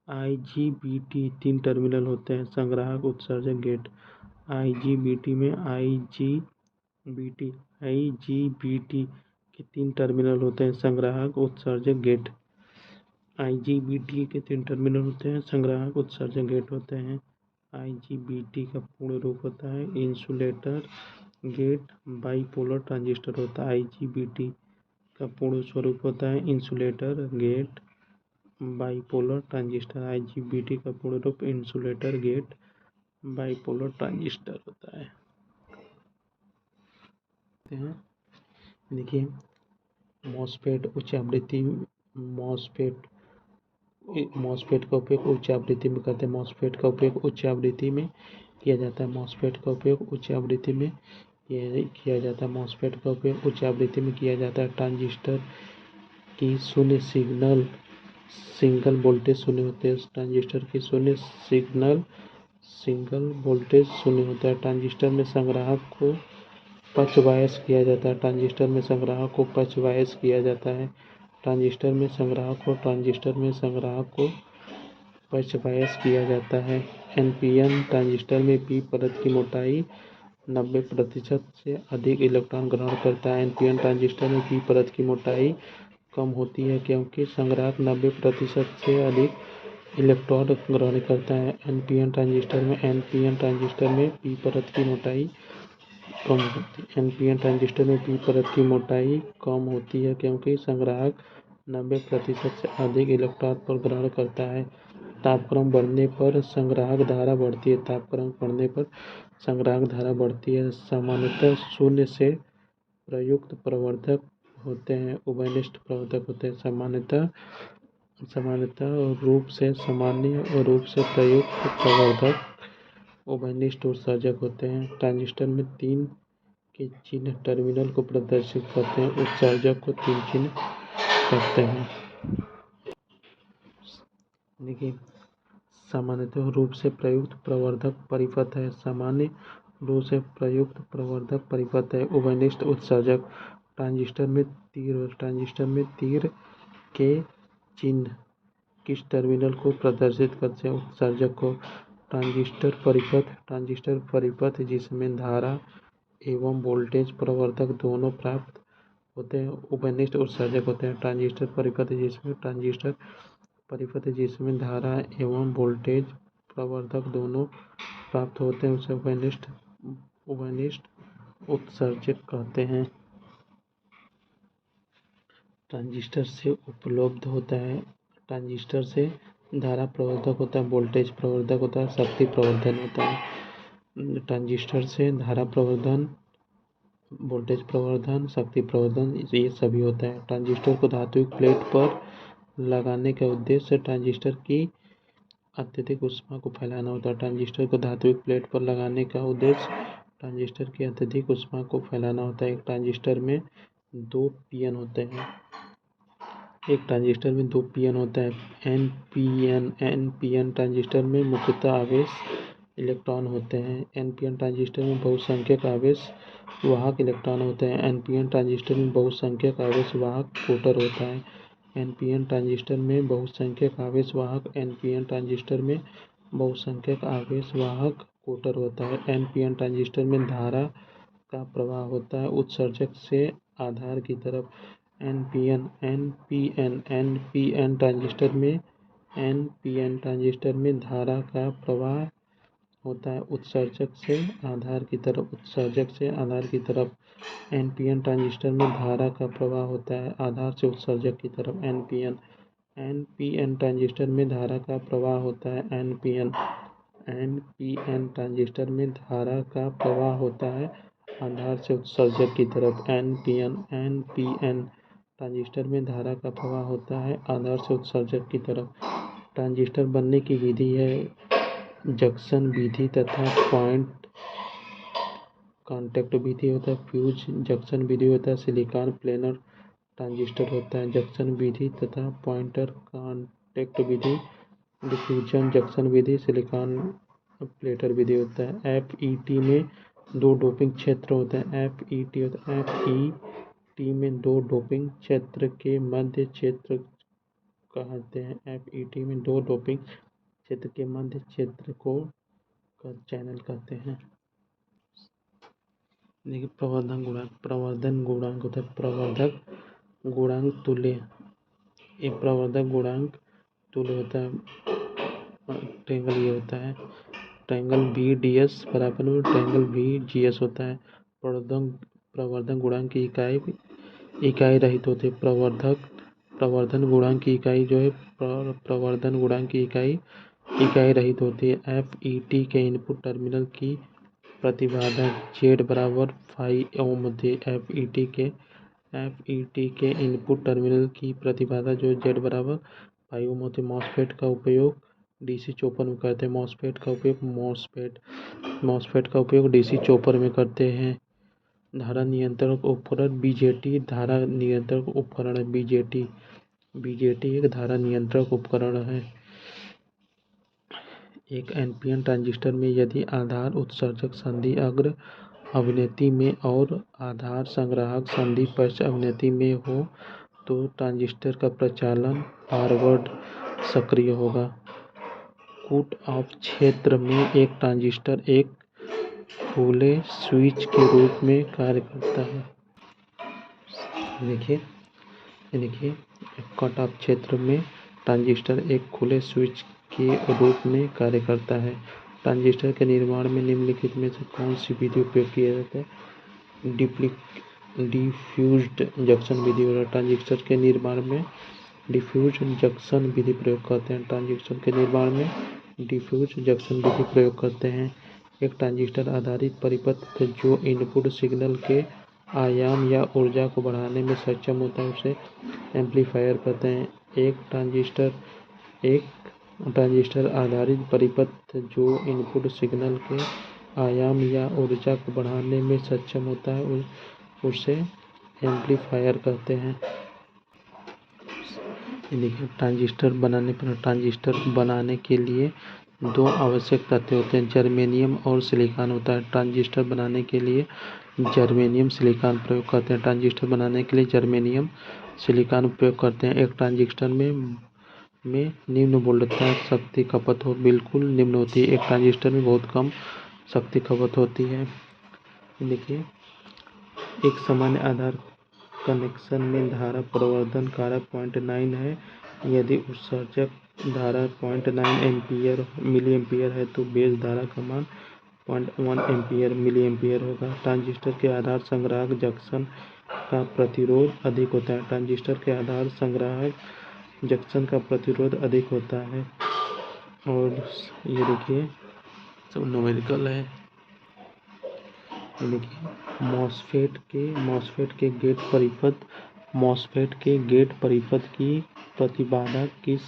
आईजीबीटी 3 टर्मिनल होते हैं। संग्राहक उत्सर्जक गेट। आईजीबीटी के 3 टर्मिनल होते हैं। संग्राहक उत्सर्जक गेट। आईजीबीटी के 3 टर्मिनल होते हैं। संग्राहक उत्सर्जक गेट होते हैं। आईजीबीटी का पूर्ण रूप होता है इंसुलेटर गेट बाइपोलर ट्रांजिस्टर होता है। आईजीबीटी का पूर्ण स्वरूप होता है insulator gate bipolar transistor. IGBT का पूर्ण रूप इंसुलेटर गेट बाइपोलर ट्रांजिस्टर होता है। देखिए मॉसफेट उच्च आवृत्ति मॉसफेट का उपयोग उच्च आवृत्ति में करते हैं। मॉसफेट का उपयोग उच्च आवृत्ति में किया जाता है। मॉसफेट का उपयोग उच्च आवृत्ति में किया जाता है। मॉसफेट का उपयोग उच्च आवृत्ति में किया जाता है। ट्रांजिस्टर की शून्य सिंगल वोल्टेज शून्य होते हैं। ट्रांजिस्टर की सिंगल वोल्टेज शून्य होता है। ट्रांजिस्टर में संग्राहक को पक्ष बायस किया जाता है। ट्रांजिस्टर में संग्राहक को पक्ष बायस किया जाता है। ट्रांजिस्टर में संग्राहक को पक्ष बायस किया जाता है। एनपीएन ट्रांजिस्टर में पी परत की मोटाई 90% से अधिक इलेक्ट्रॉन ग्रहण करता है। एनपीएन ट्रांजिस्टर में पी परत की मोटाई कम होती है क्योंकि संग्राहक 90% से अधिक इलेक्ट्रॉन ग्रहण करता है। एनपीएन ट्रांजिस्टर में पी परत की मोटाई कम होती है। एनपीएन ट्रांजिस्टर में पी परत की मोटाई कम होती है क्योंकि संग्राहक 90% से अधिक इलेक्ट्रॉन पर ग्रहण करता है। तापक्रम बढ़ने पर संग्राहक धारा बढ़ती है। सामान्यतः शून्य से प्रयुक्त प्रवर्धक होते हैं। उभयनिष्ठ प्रवर्धक होते हैं। सामान्यतः रूप से सामान्य रूप से प्रयुक्त प्रवर्धक उभयनिष्ठ उत्सर्जक होते हैं। ट्रांजिस्टर में 3 के चिन्ह टर्मिनल को प्रदर्शित करते हैं। उत्सर्जक को 3 चिन्ह करते हैं। देखिए सामान्यतः रूप से प्रयुक्त प्रवर्धक परिपथ है। सामान्य रूप से प्रयुक्त प्रवर्धक परिपथ है। उभयनिष्ठ उत्सर्जक ट्रांजिस्टर में तीर के चिन्ह किस टर्मिनल को प्रदर्शित करते हैं? उत्सर्जक को। ट्रांजिस्टर परिपथ जिसमें धारा एवं वोल्टेज प्रवर्धक दोनों प्राप्त होते हैं, उभयनिष्ठ उत्सर्जक होते हैं। ट्रांजिस्टर परिपथ जिसमें धारा एवं वोल्टेज प्रवर्धक दोनों प्राप्त होते हैं उसे उभयनिष्ठ उत्सर्जक कहते हैं। ट्रांजिस्टर से उपलब्ध होता है, ट्रांजिस्टर से धारा प्रवर्धक होता है, वोल्टेज प्रवर्धक होता है, शक्ति प्रवर्धन होता है। ट्रांजिस्टर से धारा प्रवर्धन, वोल्टेज प्रवर्धन, शक्ति प्रवर्धन ये सभी होता है। ट्रांजिस्टर को धात्विक प्लेट पर लगाने का उद्देश्य ट्रांजिस्टर की अत्यधिक ऊष्मा को फैलाना होता है। ट्रांजिस्टर को धात्विक प्लेट पर लगाने का उद्देश्य ट्रांजिस्टर की अत्यधिक ऊष्मा को फैलाना होता है। एक ट्रांजिस्टर में 2 पीएन होते हैं। एक ट्रांजिस्टर में 2 पीएन होता है। एनपीएन ट्रांजिस्टर में मुख्यतः आवेश इलेक्ट्रॉन होते हैं। एनपीएन ट्रांजिस्टर में बहुसंख्यक आवेश वाहक इलेक्ट्रॉन होते हैं। एनपीएन ट्रांजिस्टर में बहुसंख्यक आवेश वाहक कोटर होता है। एनपीएन ट्रांजिस्टर में बहुसंख्यक आवेश वाहक एनपीएन ट्रांजिस्टर में बहुसंख्यक आवेश वाहक कोटर होता है। एनपीएन ट्रांजिस्टर में धारा का प्रवाह होता है उत्सर्जक से आधार की तरफ। एनपीएन ट्रांजिस्टर में धारा का प्रवाह होता है उत्सर्जक से आधार की तरफ। एनपीएन ट्रांजिस्टर में धारा का प्रवाह होता है आधार से उत्सर्जक की तरफ। एनपीएन ट्रांजिस्टर में धारा का प्रवाह होता है एनपीएन ट्रांजिस्टर में धारा का प्रवाह होता है आधार से उत्सर्जक की तरफ। एनपीएन ट्रांजिस्टर में धारा का प्रवाह होता है आधार से उत्सर्जक की तरफ। ट्रांजिस्टर बनने की विधि है जंक्शन विधि तथा पॉइंट कॉन्टैक्ट विधि होता है। फ्यूज जंक्शन विधि होता है। सिलिकॉन प्लेनर ट्रांजिस्टर होता है। जंक्शन विधि तथा पॉइंटर कॉन्टैक्ट विधि। डिफ्यूजन जंक्शन विधि सिलिकॉन प्लेटर विधि होता है। एफईटी में 2 डोपिंग क्षेत्र होते हैं। एफईटी में 2 डोपिंग क्षेत्र के मध्य क्षेत्र कहते हैं। एफईटी में 2 डोपिंग क्षेत्र के मध्य क्षेत्र को चैनल कहते हैं। देखिए प्रवर्धन गुणांक होता है प्रवर्धक गुणांक तुल्य। एक प्रवर्धक गुणांक तुल्य होता है। ट्रायंगल ये होता है ट्रायंगल बी डी एस बराबर में ट्रायंगल बी जी एस होता है। प्रवर्धन गुणांक की इकाई रहित होती है। प्रवर्धन गुणांक की इकाई जो है प्रवर्धन गुणांक की इकाई रहित होती है। एफईटी के इनपुट टर्मिनल की प्रतिबाधा Z बराबर 5 ओम होती है। एफईटी के इनपुट टर्मिनल की प्रतिबाधा जो Z बराबर 5 ओम होती है। मॉसफेट का उपयोग डीसी चॉपर में करते हैं। मॉसफेट का उपयोग डीसी चॉपर में करते हैं। धारा नियंत्रण उपकरण बीजेटी धारा नियंत्रण उपकरण है। बीजेटी एक धारा नियंत्रण उपकरण है। एक एनपीएन ट्रांजिस्टर में यदि आधार उत्सर्जक संधि अग्र अवनति में और आधार संग्राहक संधि पश्च अवनति में हो तो ट्रांजिस्टर का प्रचालन फॉरवर्ड सक्रिय होगा। कट ऑफ क्षेत्र में एक ट्रांजिस्टर एक खुले स्विच के रूप में कार्य करता है। देखिए कट ऑफ क्षेत्र में ट्रांजिस्टर एक खुले स्विच के रूप में कार्य करता है। ट्रांजिस्टर के निर्माण में निम्नलिखित में से कौन सी विधि उपयोग किया जाता है? डिफ्यूज्ड जंक्शन विधि और ट्रांजिस्टर के निर्माण में डिफ्यूज जंक्शन विधि प्रयोग करते हैं। ट्रांजिस्टर के निर्माण में डिफ्यूज जंक्शन विधि प्रयोग करते हैं। एक ट्रांजिस्टर आधारित परिपथ जो इनपुट सिग्नल के आयाम या ऊर्जा को बढ़ाने में सक्षम होता है उसे एम्पलीफायर कहते हैं। एक ट्रांजिस्टर आधारित परिपथ जो इनपुट सिग्नल के आयाम या ऊर्जा को बढ़ाने में सक्षम होता है उसे एम्पलीफायर कहते हैं। देखिए ट्रांजिस्टर बनाने के लिए 2 आवश्यक तत्व होते हैं, जर्मेनियम और सिलिकॉन होता है। ट्रांजिस्टर बनाने के लिए जर्मेनियम सिलिकॉन प्रयोग करते हैं। ट्रांजिस्टर बनाने के लिए जर्मेनियम सिलिकॉन प्रयोग करते हैं। एक ट्रांजिस्टर में निम्न वोल्टता शक्ति खपत बिल्कुल निम्न होती है। एक ट्रांजिस्टर में बहुत कम शक्ति खपत होती है। देखिए एक सामान्य आधार कनेक्शन में धारा प्रवर्धन कारक 0.9 है। यदि उत्सर्जक धारा 0.9 मिली एम्पियर है तो बेस धारा का मान 0.1 मिली एम्पियर होगा। ट्रांजिस्टर के आधार संग्राहक जंक्शन का प्रतिरोध अधिक होता है। ट्रांजिस्टर के आधार संग्राहक जंक्शन का प्रतिरोध अधिक होता है। और ये देखिए सब न्यूमेरिकल है। ये देखिए मॉसफेट के गेट परिपथ की प्रतिबाधा किस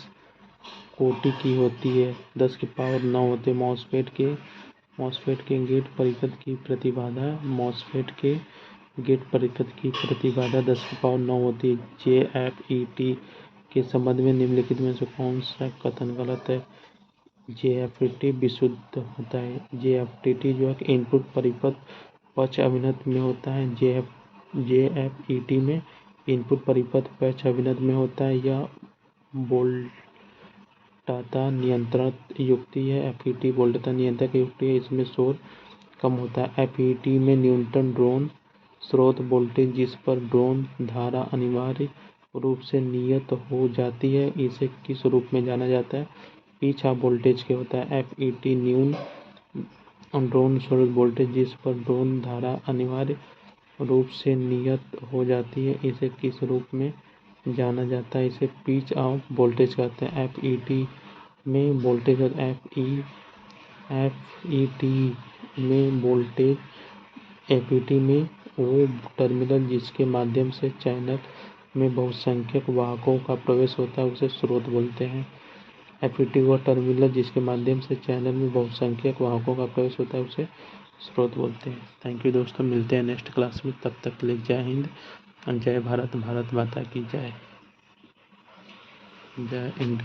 कोटि की होती है? 10⁹ होते। मॉसफेट के गेट परिपथ की प्रतिबाधा 10⁹ होती है। JFET के संबंध में निम्नलिखित में से कौन सा कथन गलत है? JFET विशुद्ध होता है। JFET जो है इनपुट परिपथ पक्ष अभिनत में होता है। JFET में इनपुट परिपथ पक्ष अभिनत में होता है। यह वोल्टता नियंत्रण युक्ति है। FET वोल्टता नियंत्रक युक्ति है। इसमें शोर कम होता है। FET में न्यूनतम ड्रेन स्रोत वोल्टेज जिस पर ड्रेन धारा अनिवार्य रूप से नियत हो जाती है, इसे किस रूप में जाना जाता है? पिच ऑफ वोल्टेज के होता है। FET न्यून ड्रेन स्रोत वोल्टेज जिस पर ड्रेन धारा अनिवार्य रूप से नियत हो जाती है, इसे किस रूप में जाना जाता है? इसे पिच ऑफ वोल्टेज कहते हैं। FET में वोल्टेज वो टर्मिनल जिसके माध्यम से चैनल में बहुसंख्यक वाहकों का प्रवेश होता है उसे स्रोत बोलते हैं। FET वह टर्मिनल जिसके माध्यम से चैनल में बहुसंख्यक वाहकों का प्रवेश होता है उसे स्रोत बोलते हैं। थैंक यू दोस्तों, मिलते हैं नेक्स्ट क्लास में। तब तक के लिए जय हिंद, जय भारत, भारत माता की जय, जय हिंद।